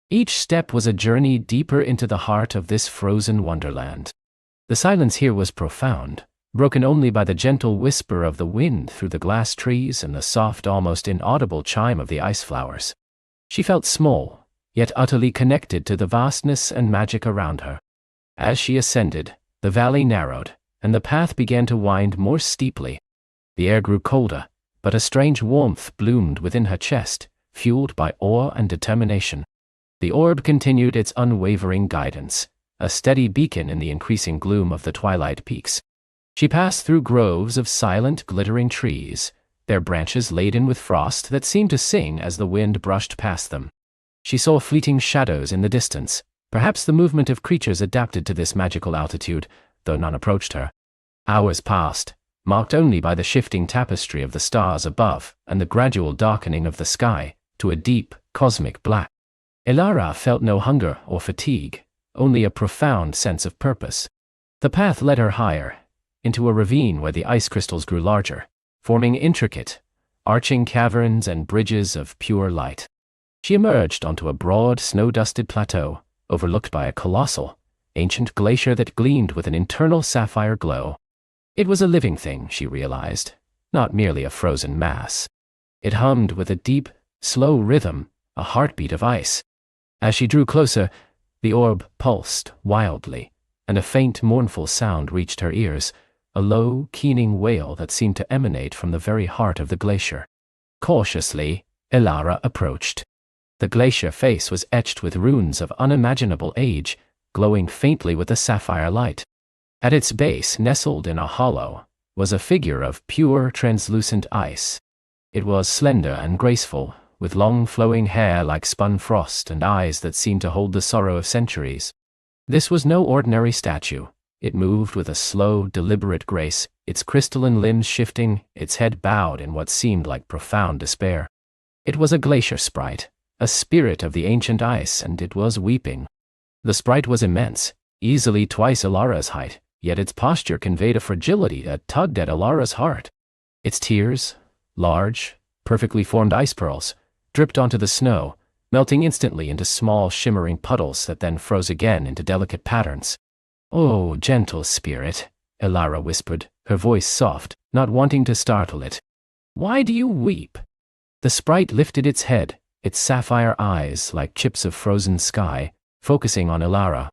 Each step was a journey deeper into the heart of this frozen wonderland. The silence here was profound, broken only by the gentle whisper of the wind through the glass trees and the soft, almost inaudible chime of the ice flowers. She felt small, yet utterly connected to the vastness and magic around her. As she ascended, the valley narrowed, and the path began to wind more steeply. The air grew colder, but a strange warmth bloomed within her chest, fueled by awe and determination. The orb continued its unwavering guidance, a steady beacon in the increasing gloom of the twilight peaks. She passed through groves of silent, glittering trees, their branches laden with frost that seemed to sing as the wind brushed past them. She saw fleeting shadows in the distance, perhaps the movement of creatures adapted to this magical altitude, though none approached her. Hours passed, marked only by the shifting tapestry of the stars above and the gradual darkening of the sky to a deep, cosmic black. Elara felt no hunger or fatigue, only a profound sense of purpose. The path led her higher, into a ravine where the ice crystals grew larger, forming intricate, arching caverns and bridges of pure light. She emerged onto a broad, snow-dusted plateau, overlooked by a colossal, ancient glacier that gleamed with an internal sapphire glow. It was a living thing, she realized, not merely a frozen mass. It hummed with a deep, slow rhythm, a heartbeat of ice. As she drew closer, the orb pulsed wildly, and a faint, mournful sound reached her ears, a low, keening wail that seemed to emanate from the very heart of the glacier. Cautiously, Elara approached. The glacier face was etched with runes of unimaginable age, glowing faintly with the sapphire light. At its base, nestled in a hollow, was a figure of pure, translucent ice. It was slender and graceful, with long flowing hair like spun frost and eyes that seemed to hold the sorrow of centuries. This was no ordinary statue. It moved with a slow, deliberate grace, its crystalline limbs shifting, its head bowed in what seemed like profound despair. It was a glacier sprite, a spirit of the ancient ice, and it was weeping. The sprite was immense, easily twice Elara's height, yet its posture conveyed a fragility that tugged at Elara's heart. Its tears, large, perfectly formed ice pearls, dripped onto the snow, melting instantly into small shimmering puddles that then froze again into delicate patterns. "Oh, gentle spirit," Elara whispered, her voice soft, not wanting to startle it. "Why do you weep?" The sprite lifted its head, its sapphire eyes like chips of frozen sky, focusing on Elara.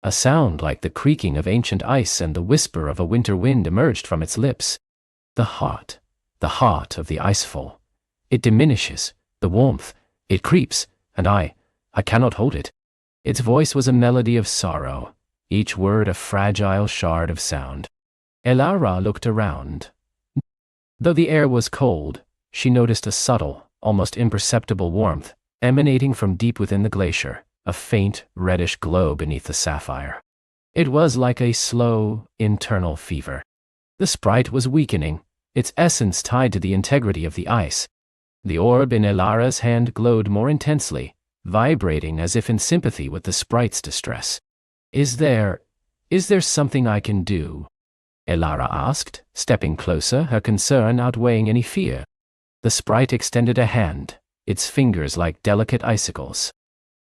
A sound like the creaking of ancient ice and the whisper of a winter wind emerged from its lips. The heart of the icefall. It diminishes, the warmth, it creeps, and I cannot hold it. Its voice was a melody of sorrow, each word a fragile shard of sound. Elara looked around. Though the air was cold, she noticed a subtle, almost imperceptible warmth emanating from deep within the glacier, a faint, reddish glow beneath the sapphire. It was like a slow, internal fever. The sprite was weakening, its essence tied to the integrity of the ice. The orb in Elara's hand glowed more intensely, vibrating as if in sympathy with the sprite's distress. Is there something I can do?" Elara asked, stepping closer, her concern outweighing any fear. The sprite extended a hand, its fingers like delicate icicles.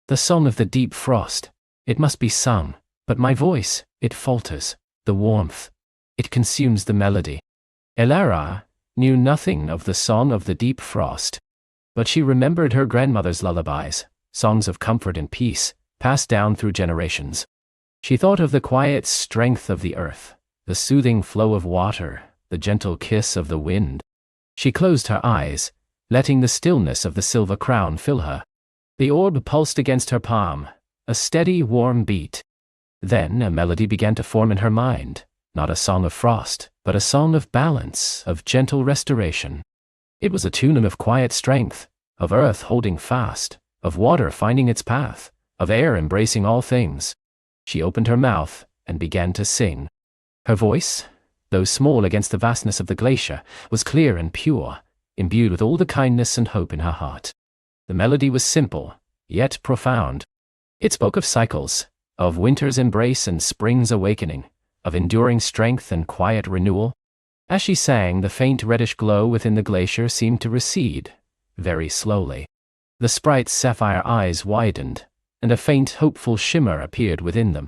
"The song of the deep frost. It must be sung, but my voice, it falters. The warmth, it consumes the melody." Elara knew nothing of the song of the deep frost, but she remembered her grandmother's lullabies, songs of comfort and peace, passed down through generations. She thought of the quiet strength of the earth, the soothing flow of water, the gentle kiss of the wind. She closed her eyes, letting the stillness of the silver crown fill her. The orb pulsed against her palm, a steady, warm beat. Then a melody began to form in her mind, not a song of frost, but a song of balance, of gentle restoration. It was a tune of quiet strength, of earth holding fast, of water finding its path, of air embracing all things. She opened her mouth and began to sing. Her voice, though small against the vastness of the glacier, was clear and pure, imbued with all the kindness and hope in her heart. The melody was simple, yet profound. It spoke of cycles, of winter's embrace and spring's awakening, of enduring strength and quiet renewal. As she sang, the faint reddish glow within the glacier seemed to recede, very slowly. The sprite's sapphire eyes widened, and a faint, hopeful shimmer appeared within them.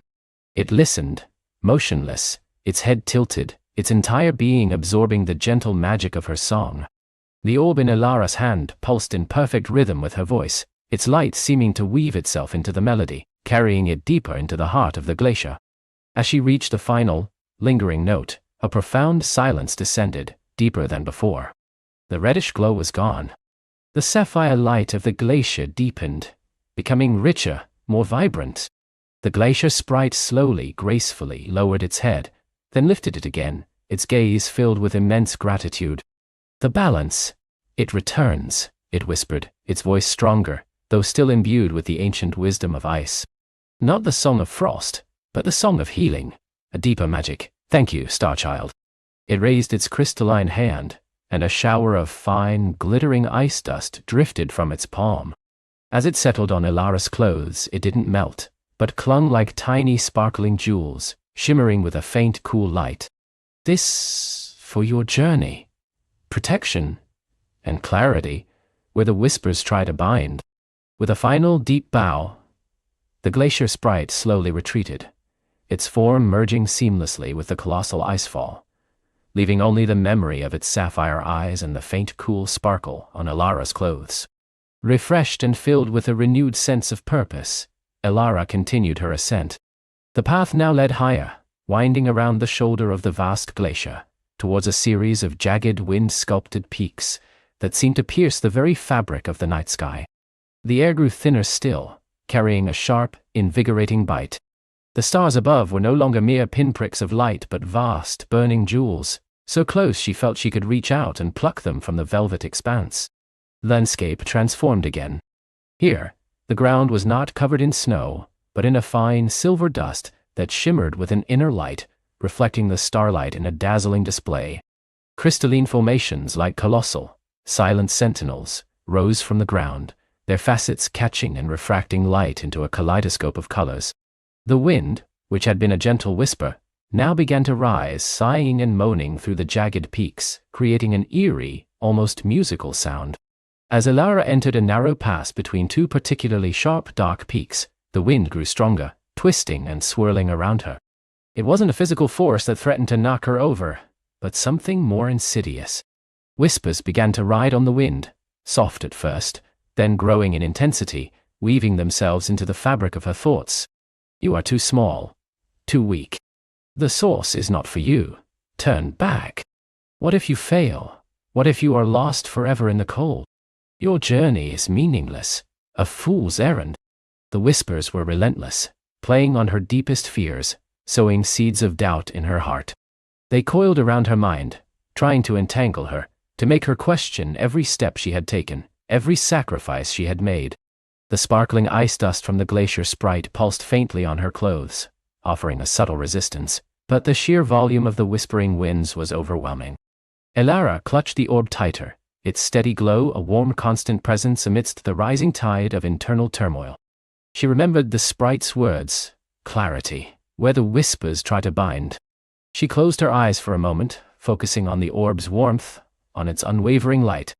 It listened, motionless, its head tilted, its entire being absorbing the gentle magic of her song. The orb in Elara's hand pulsed in perfect rhythm with her voice, its light seeming to weave itself into the melody, carrying it deeper into the heart of the glacier. As she reached the final, lingering note, a profound silence descended, deeper than before. The reddish glow was gone. The sapphire light of the glacier deepened, becoming richer, more vibrant. The glacier sprite slowly, gracefully lowered its head, then lifted it again, its gaze filled with immense gratitude. The balance. It returns, it whispered, its voice stronger, though still imbued with the ancient wisdom of ice. Not the song of frost, but the song of healing, a deeper magic. Thank you, Starchild. It raised its crystalline hand, and a shower of fine, glittering ice dust drifted from its palm. As it settled on Elara's clothes, it didn't melt, but clung like tiny sparkling jewels, shimmering with a faint, cool light. This for your journey. Protection and clarity, where the whispers try to bind. With a final deep bow, the glacier sprite slowly retreated, its form merging seamlessly with the colossal icefall, leaving only the memory of its sapphire eyes and the faint cool sparkle on Elara's clothes. Refreshed and filled with a renewed sense of purpose, Elara continued her ascent. The path now led higher, winding around the shoulder of the vast glacier, towards a series of jagged wind-sculpted peaks that seemed to pierce the very fabric of the night sky. The air grew thinner still, carrying a sharp, invigorating bite. The stars above were no longer mere pinpricks of light but vast, burning jewels, so close she felt she could reach out and pluck them from the velvet expanse. Landscape transformed again. Here, the ground was not covered in snow, but in a fine silver dust that shimmered with an inner light, reflecting the starlight in a dazzling display. Crystalline formations like colossal, silent sentinels rose from the ground, their facets catching and refracting light into a kaleidoscope of colors. The wind, which had been a gentle whisper, now began to rise, sighing and moaning through the jagged peaks, creating an eerie, almost musical sound. As Elara entered a narrow pass between two particularly sharp, dark peaks, the wind grew stronger, twisting and swirling around her. It wasn't a physical force that threatened to knock her over, but something more insidious. Whispers began to ride on the wind, soft at first, then growing in intensity, weaving themselves into the fabric of her thoughts. You are too small, too weak. The source is not for you. Turn back. What if you fail? What if you are lost forever in the cold? Your journey is meaningless, a fool's errand. The whispers were relentless, playing on her deepest fears, sowing seeds of doubt in her heart. They coiled around her mind, trying to entangle her, to make her question every step she had taken, every sacrifice she had made. The sparkling ice dust from the glacier sprite pulsed faintly on her clothes, offering a subtle resistance, but the sheer volume of the whispering winds was overwhelming. Elara clutched the orb tighter, its steady glow a warm constant presence amidst the rising tide of internal turmoil. She remembered the sprite's words, clarity, where the whispers try to bind. She closed her eyes for a moment, focusing on the orb's warmth, on its unwavering light.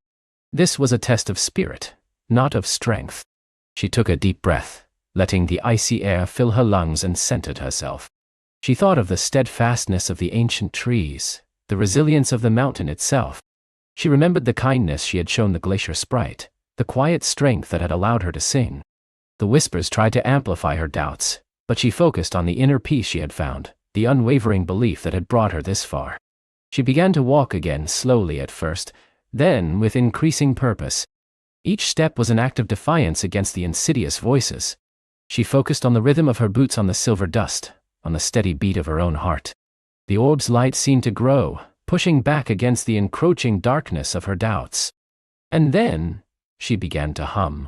This was a test of spirit, not of strength. She took a deep breath, letting the icy air fill her lungs and centered herself. She thought of the steadfastness of the ancient trees, the resilience of the mountain itself. She remembered the kindness she had shown the glacier sprite, the quiet strength that had allowed her to sing. The whispers tried to amplify her doubts, but she focused on the inner peace she had found, the unwavering belief that had brought her this far. She began to walk again, slowly at first, then with increasing purpose. Each step was an act of defiance against the insidious voices. She focused on the rhythm of her boots on the silver dust, on the steady beat of her own heart. The orb's light seemed to grow, pushing back against the encroaching darkness of her doubts. And then, she began to hum.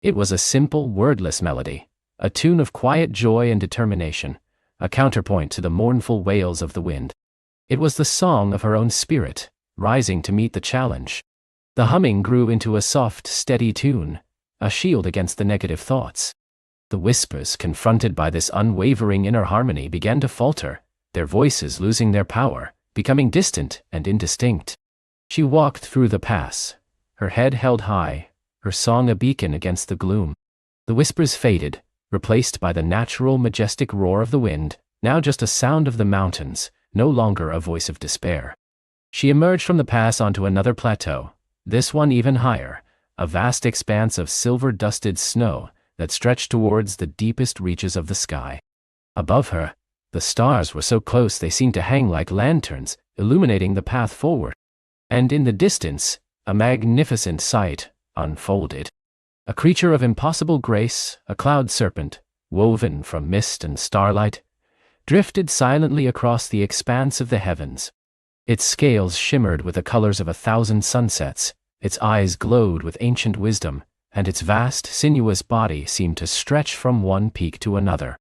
It was a simple, wordless melody, a tune of quiet joy and determination, a counterpoint to the mournful wails of the wind. It was the song of her own spirit, rising to meet the challenge. The humming grew into a soft, steady tune, a shield against the negative thoughts. The whispers, confronted by this unwavering inner harmony, began to falter, their voices losing their power, becoming distant and indistinct. She walked through the pass, her head held high, her song a beacon against the gloom. The whispers faded, replaced by the natural, majestic roar of the wind, now just a sound of the mountains, no longer a voice of despair. She emerged from the pass onto another plateau, this one even higher, a vast expanse of silver-dusted snow that stretched towards the deepest reaches of the sky. Above her, the stars were so close they seemed to hang like lanterns, illuminating the path forward. And in the distance, a magnificent sight unfolded. A creature of impossible grace, a cloud serpent, woven from mist and starlight, drifted silently across the expanse of the heavens. Its scales shimmered with the colors of 1,000 sunsets, its eyes glowed with ancient wisdom, and its vast, sinuous body seemed to stretch from one peak to another.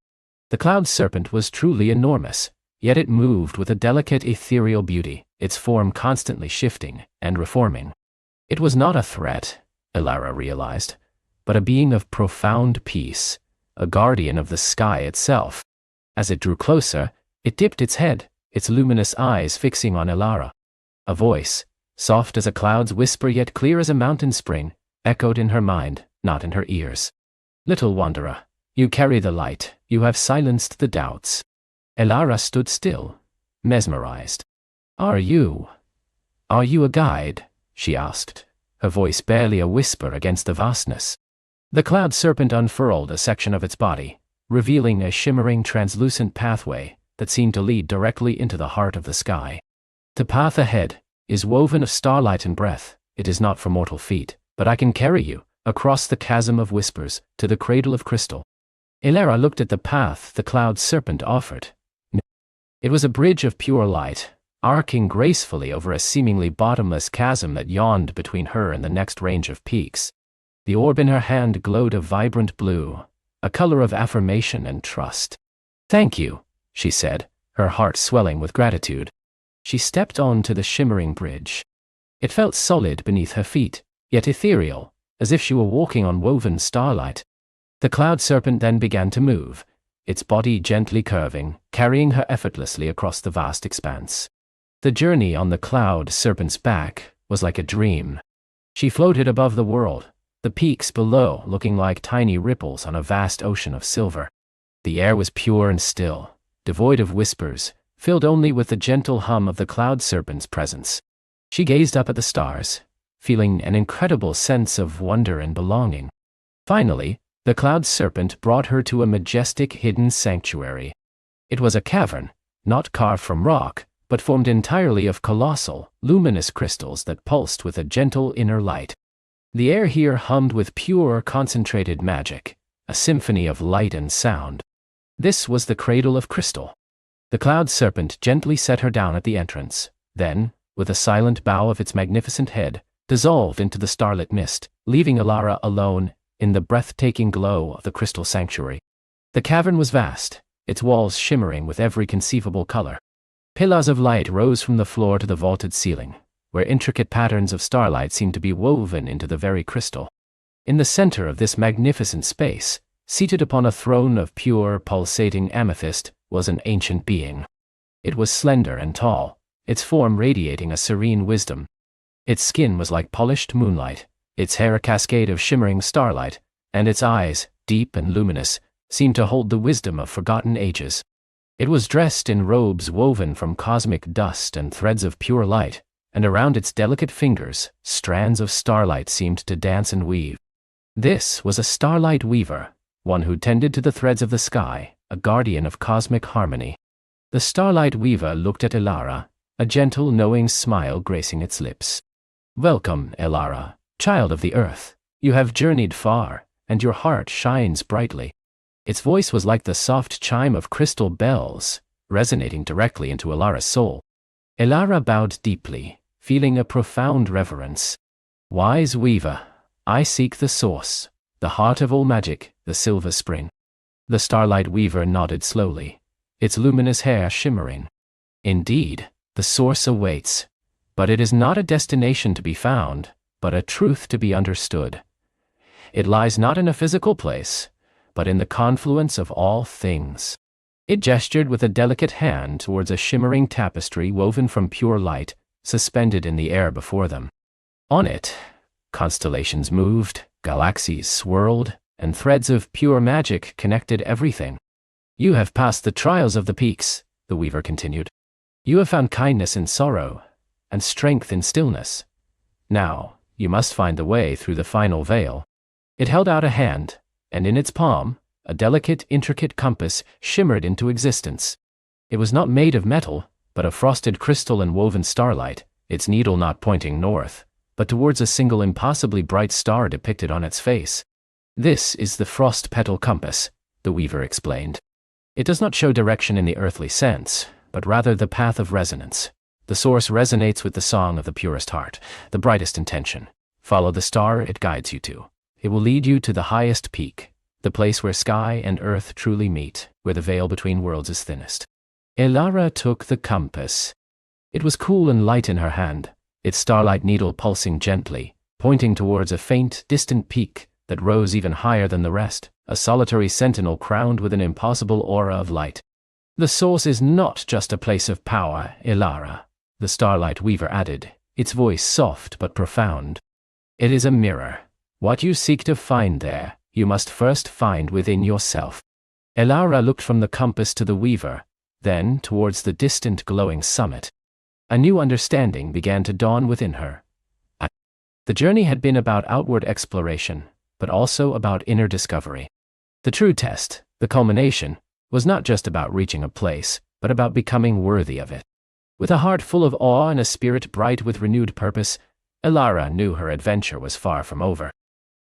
The cloud serpent was truly enormous, yet it moved with a delicate ethereal beauty, its form constantly shifting and reforming. It was not a threat, Elara realized, but a being of profound peace, a guardian of the sky itself. As it drew closer, it dipped its head, its luminous eyes fixing on Elara. A voice, soft as a cloud's whisper yet clear as a mountain spring, echoed in her mind, not in her ears. "Little wanderer, you carry the light, you have silenced the doubts." Elara stood still, mesmerized. Are you a guide?" she asked, her voice barely a whisper against the vastness. The cloud serpent unfurled a section of its body, revealing a shimmering translucent pathway that seemed to lead directly into the heart of the sky. "The path ahead is woven of starlight and breath. It is not for mortal feet, but I can carry you across the chasm of whispers to the cradle of crystal." Elara looked at the path the cloud serpent offered. It was a bridge of pure light, arcing gracefully over a seemingly bottomless chasm that yawned between her and the next range of peaks. The orb in her hand glowed a vibrant blue, a color of affirmation and trust. "Thank you," she said, her heart swelling with gratitude. She stepped onto the shimmering bridge. It felt solid beneath her feet, yet ethereal, as if she were walking on woven starlight. The cloud serpent then began to move, its body gently curving, carrying her effortlessly across the vast expanse. The journey on the cloud serpent's back was like a dream. She floated above the world, the peaks below looking like tiny ripples on a vast ocean of silver. The air was pure and still, devoid of whispers, filled only with the gentle hum of the cloud serpent's presence. She gazed up at the stars, feeling an incredible sense of wonder and belonging. Finally, the cloud serpent brought her to a majestic hidden sanctuary. It was a cavern, not carved from rock, but formed entirely of colossal, luminous crystals that pulsed with a gentle inner light. The air here hummed with pure, concentrated magic, a symphony of light and sound. This was the cradle of crystal. The cloud serpent gently set her down at the entrance, then, with a silent bow of its magnificent head, dissolved into the starlit mist, leaving Elara alone in the breathtaking glow of the crystal sanctuary. The cavern was vast, its walls shimmering with every conceivable color. Pillars of light rose from the floor to the vaulted ceiling, where intricate patterns of starlight seemed to be woven into the very crystal. In the center of this magnificent space, seated upon a throne of pure, pulsating amethyst, was an ancient being. It was slender and tall, its form radiating a serene wisdom. Its skin was like polished moonlight, its hair a cascade of shimmering starlight, and its eyes, deep and luminous, seemed to hold the wisdom of forgotten ages. It was dressed in robes woven from cosmic dust and threads of pure light, and around its delicate fingers, strands of starlight seemed to dance and weave. This was a starlight weaver, one who tended to the threads of the sky, a guardian of cosmic harmony. The Starlight Weaver looked at Elara, a gentle, knowing smile gracing its lips. "Welcome, Elara, child of the earth. You have journeyed far, and your heart shines brightly." Its voice was like the soft chime of crystal bells, resonating directly into Elara's soul. Elara bowed deeply, feeling a profound reverence. "Wise Weaver, I seek the source, the heart of all magic, the silver spring." The Starlight Weaver nodded slowly, its luminous hair shimmering. "Indeed, the source awaits. But it is not a destination to be found, but a truth to be understood. It lies not in a physical place, but in the confluence of all things." It gestured with a delicate hand towards a shimmering tapestry woven from pure light, suspended in the air before them. On it, constellations moved, galaxies swirled, and threads of pure magic connected everything. "You have passed the trials of the peaks," the Weaver continued. "You have found kindness in sorrow, and strength in stillness. Now, you must find the way through the final veil." It held out a hand, and in its palm, a delicate, intricate compass shimmered into existence. It was not made of metal, but of frosted crystal and woven starlight, its needle not pointing north, but towards a single impossibly bright star depicted on its face. "This is the frost petal compass," the Weaver explained. "It does not show direction in the earthly sense, but rather the path of resonance. The source resonates with the song of the purest heart, the brightest intention. Follow the star it guides you to. It will lead you to the highest peak, the place where sky and earth truly meet, where the veil between worlds is thinnest." Elara took the compass. It was cool and light in her hand, its starlight needle pulsing gently, pointing towards a faint, distant peak that rose even higher than the rest, a solitary sentinel crowned with an impossible aura of light. "The source is not just a place of power, Elara," the Starlight Weaver added, its voice soft but profound. "It is a mirror. What you seek to find there, you must first find within yourself." Elara looked from the compass to the Weaver, then towards the distant glowing summit. A new understanding began to dawn within her. The journey had been about outward exploration, but also about inner discovery. The true test, the culmination, was not just about reaching a place, but about becoming worthy of it. With a heart full of awe and a spirit bright with renewed purpose, Elara knew her adventure was far from over.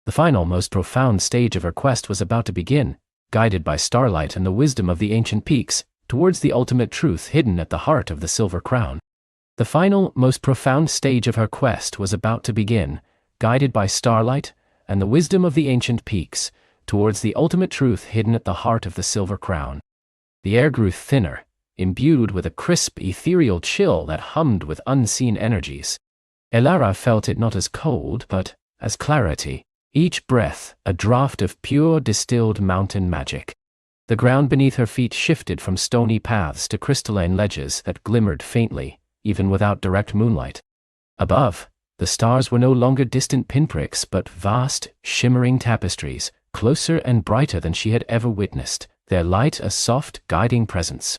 The final, most profound stage of her quest was about to begin, guided by starlight and the wisdom of the ancient peaks, towards the ultimate truth hidden at the heart of the silver crown. The final, most profound stage of her quest was about to begin, guided by starlight and the wisdom of the ancient peaks, towards the ultimate truth hidden at the heart of the silver crown. The air grew thinner, imbued with a crisp, ethereal chill that hummed with unseen energies. Elara felt it not as cold, but as clarity, each breath a draught of pure, distilled mountain magic. The ground beneath her feet shifted from stony paths to crystalline ledges that glimmered faintly, even without direct moonlight. Above, the stars were no longer distant pinpricks but vast, shimmering tapestries, closer and brighter than she had ever witnessed, their light a soft, guiding presence.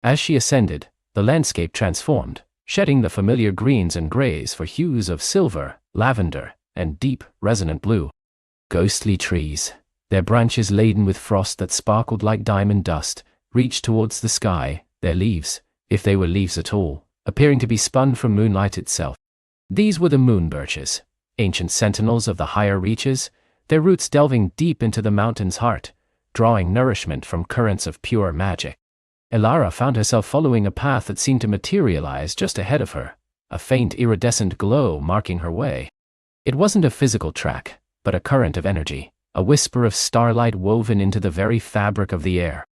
As she ascended, the landscape transformed, shedding the familiar greens and grays for hues of silver, lavender, and deep, resonant blue. Ghostly trees, their branches laden with frost that sparkled like diamond dust, reached towards the sky, their leaves, if they were leaves at all, appearing to be spun from moonlight itself. These were the moon birches, ancient sentinels of the higher reaches, their roots delving deep into the mountain's heart, drawing nourishment from currents of pure magic. Elara found herself following a path that seemed to materialize just ahead of her, a faint iridescent glow marking her way. It wasn't a physical track, but a current of energy, a whisper of starlight woven into the very fabric of the air.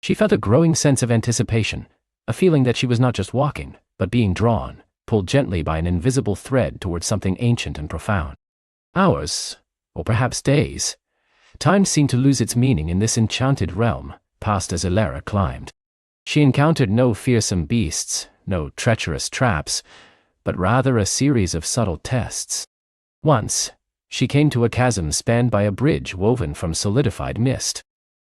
She felt a growing sense of anticipation, a feeling that she was not just walking, but being drawn, pulled gently by an invisible thread towards something ancient and profound. Hours, or perhaps days. Time seemed to lose its meaning in this enchanted realm, passed as Elara climbed. She encountered no fearsome beasts, no treacherous traps, but rather a series of subtle tests. Once, she came to a chasm spanned by a bridge woven from solidified mist.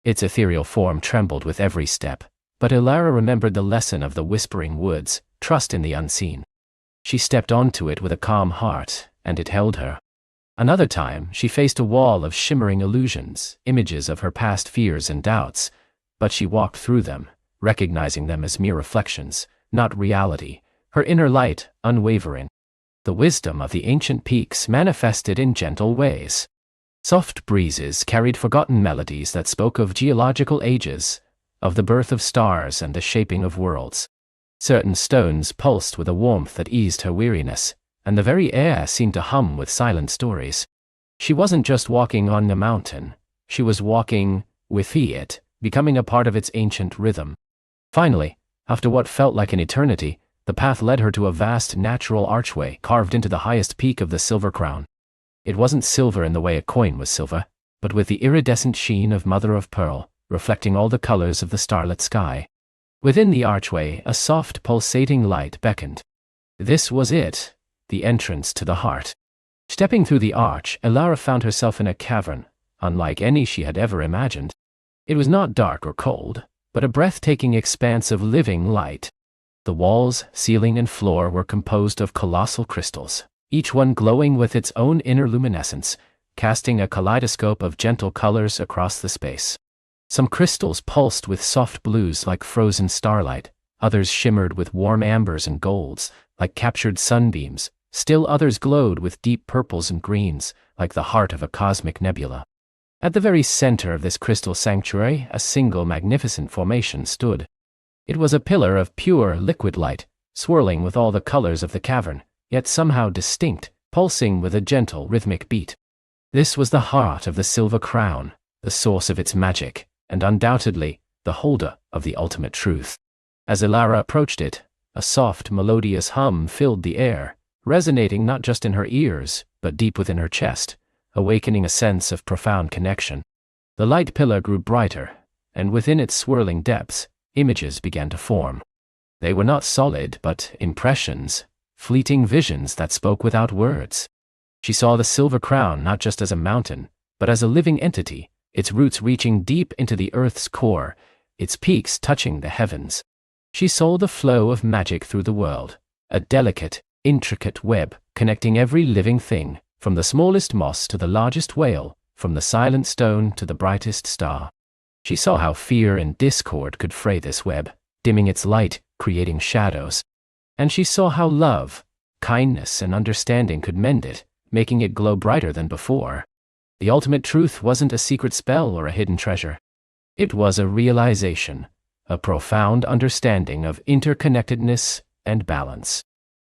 Its ethereal form trembled with every step, but Elara remembered the lesson of the whispering woods, trust in the unseen. She stepped onto it with a calm heart, and it held her. Another time, she faced a wall of shimmering illusions, images of her past fears and doubts, but she walked through them, recognizing them as mere reflections, not reality, her inner light unwavering. The wisdom of the ancient peaks manifested in gentle ways. Soft breezes carried forgotten melodies that spoke of geological ages, of the birth of stars and the shaping of worlds. Certain stones pulsed with a warmth that eased her weariness, and the very air seemed to hum with silent stories. She wasn't just walking on the mountain, she was walking with it, becoming a part of its ancient rhythm. Finally, after what felt like an eternity, the path led her to a vast natural archway carved into the highest peak of the Silver Crown. It wasn't silver in the way a coin was silver, but with the iridescent sheen of mother of pearl, reflecting all the colors of the starlit sky. Within the archway, a soft pulsating light beckoned. This was it, the entrance to the heart. Stepping through the arch, Elara found herself in a cavern, unlike any she had ever imagined. It was not dark or cold, but a breathtaking expanse of living light. The walls, ceiling, and floor were composed of colossal crystals, each one glowing with its own inner luminescence, casting a kaleidoscope of gentle colors across the space. Some crystals pulsed with soft blues like frozen starlight, others shimmered with warm ambers and golds, like captured sunbeams, still others glowed with deep purples and greens, like the heart of a cosmic nebula. At the very center of this crystal sanctuary, a single magnificent formation stood. It was a pillar of pure liquid light, swirling with all the colors of the cavern, yet somehow distinct, pulsing with a gentle rhythmic beat. This was the heart of the Silver Crown, the source of its magic, and undoubtedly, the holder of the ultimate truth. As Elara approached it, a soft, melodious hum filled the air, resonating not just in her ears, but deep within her chest, awakening a sense of profound connection. The light pillar grew brighter, and within its swirling depths, images began to form. They were not solid, but impressions, fleeting visions that spoke without words. She saw the Silver Crown not just as a mountain, but as a living entity, its roots reaching deep into the earth's core, its peaks touching the heavens. She saw the flow of magic through the world, a delicate, intricate web connecting every living thing, from the smallest moss to the largest whale, from the silent stone to the brightest star. She saw how fear and discord could fray this web, dimming its light, creating shadows. And she saw how love, kindness, and understanding could mend it, making it glow brighter than before. The ultimate truth wasn't a secret spell or a hidden treasure. It was a realization, a profound understanding of interconnectedness and balance.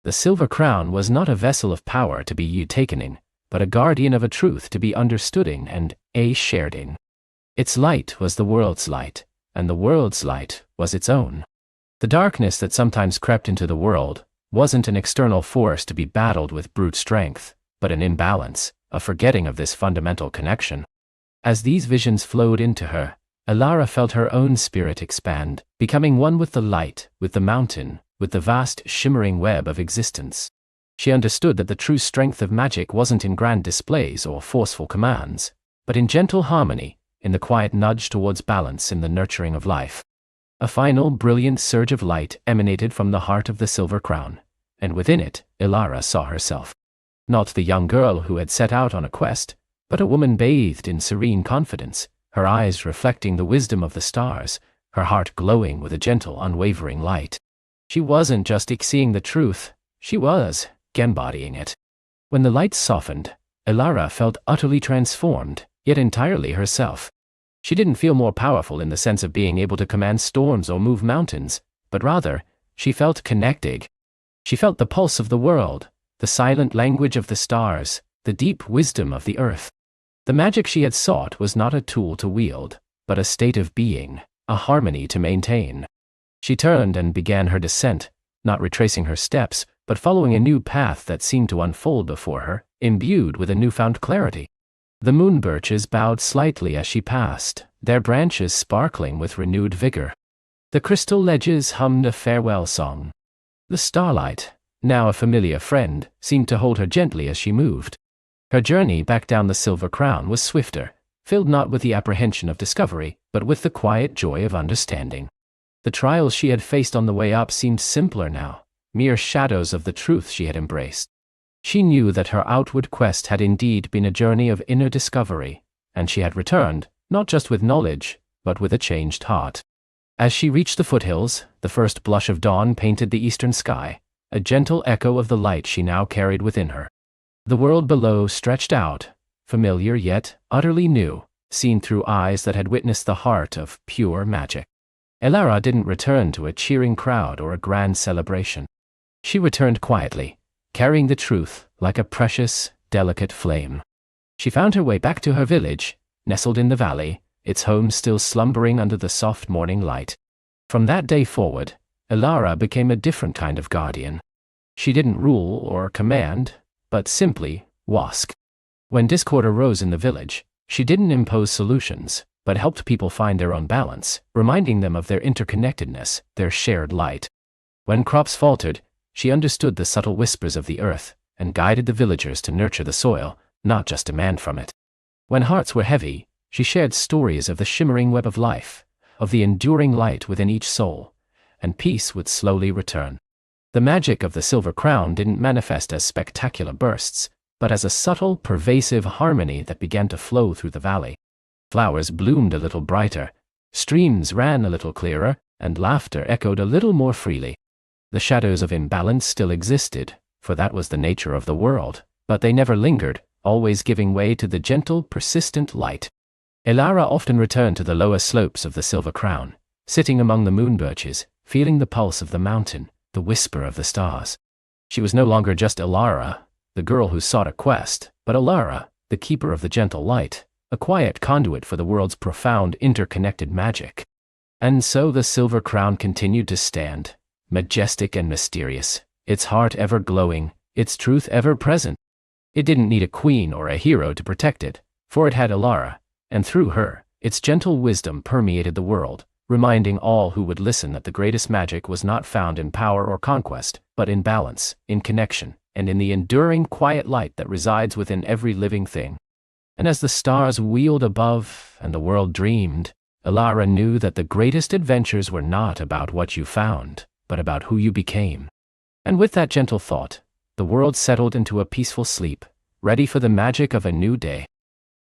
The Silver Crown was not a vessel of power to be taken in, but a guardian of a truth to be understood in and shared in. Its light was the world's light, and the world's light was its own. The darkness that sometimes crept into the world wasn't an external force to be battled with brute strength, but an imbalance, a forgetting of this fundamental connection. As these visions flowed into her, Elara felt her own spirit expand, becoming one with the light, with the mountain, with the vast shimmering web of existence. She understood that the true strength of magic wasn't in grand displays or forceful commands, but in gentle harmony, in the quiet nudge towards balance in the nurturing of life. A final brilliant surge of light emanated from the heart of the Silver Crown, and within it, Elara saw herself. Not the young girl who had set out on a quest, but a woman bathed in serene confidence, her eyes reflecting the wisdom of the stars, her heart glowing with a gentle, unwavering light. She wasn't just seeing the truth, she was embodying it. When the light softened, Elara felt utterly transformed, yet entirely herself. She didn't feel more powerful in the sense of being able to command storms or move mountains, but rather, she felt connected. She felt the pulse of the world, the silent language of the stars, the deep wisdom of the earth. The magic she had sought was not a tool to wield, but a state of being, a harmony to maintain. She turned and began her descent, not retracing her steps, but following a new path that seemed to unfold before her, imbued with a newfound clarity. The moon birches bowed slightly as she passed, their branches sparkling with renewed vigor. The crystal ledges hummed a farewell song. The starlight, now a familiar friend, seemed to hold her gently as she moved. Her journey back down the Silver Crown was swifter, filled not with the apprehension of discovery, but with the quiet joy of understanding. The trials she had faced on the way up seemed simpler now, mere shadows of the truth she had embraced. She knew that her outward quest had indeed been a journey of inner discovery, and she had returned, not just with knowledge, but with a changed heart. As she reached the foothills, the first blush of dawn painted the eastern sky, a gentle echo of the light she now carried within her. The world below stretched out, familiar yet utterly new, seen through eyes that had witnessed the heart of pure magic. Elara didn't return to a cheering crowd or a grand celebration. She returned quietly, carrying the truth like a precious, delicate flame. She found her way back to her village, nestled in the valley, its home still slumbering under the soft morning light. From that day forward, Elara became a different kind of guardian. She didn't rule or command, but simply wask. When discord arose in the village, she didn't impose solutions, but helped people find their own balance, reminding them of their interconnectedness, their shared light. When crops faltered, she understood the subtle whispers of the earth, and guided the villagers to nurture the soil, not just demand from it. When hearts were heavy, she shared stories of the shimmering web of life, of the enduring light within each soul, and peace would slowly return. The magic of the silver crown didn't manifest as spectacular bursts, but as a subtle, pervasive harmony that began to flow through the valley. Flowers bloomed a little brighter, streams ran a little clearer, and laughter echoed a little more freely. The shadows of imbalance still existed, for that was the nature of the world, but they never lingered, always giving way to the gentle, persistent light. Elara often returned to the lower slopes of the Silver Crown, sitting among the moon birches, feeling the pulse of the mountain, the whisper of the stars. She was no longer just Elara, the girl who sought a quest, but Elara, the keeper of the gentle light, a quiet conduit for the world's profound interconnected magic. And so the Silver Crown continued to stand, majestic and mysterious, its heart ever glowing, its truth ever present. It didn't need a queen or a hero to protect it, for it had Elara, and through her, its gentle wisdom permeated the world, reminding all who would listen that the greatest magic was not found in power or conquest, but in balance, in connection, and in the enduring quiet light that resides within every living thing. And as the stars wheeled above and the world dreamed, Elara knew that the greatest adventures were not about what you found, but about who you became. And with that gentle thought, the world settled into a peaceful sleep, ready for the magic of a new day.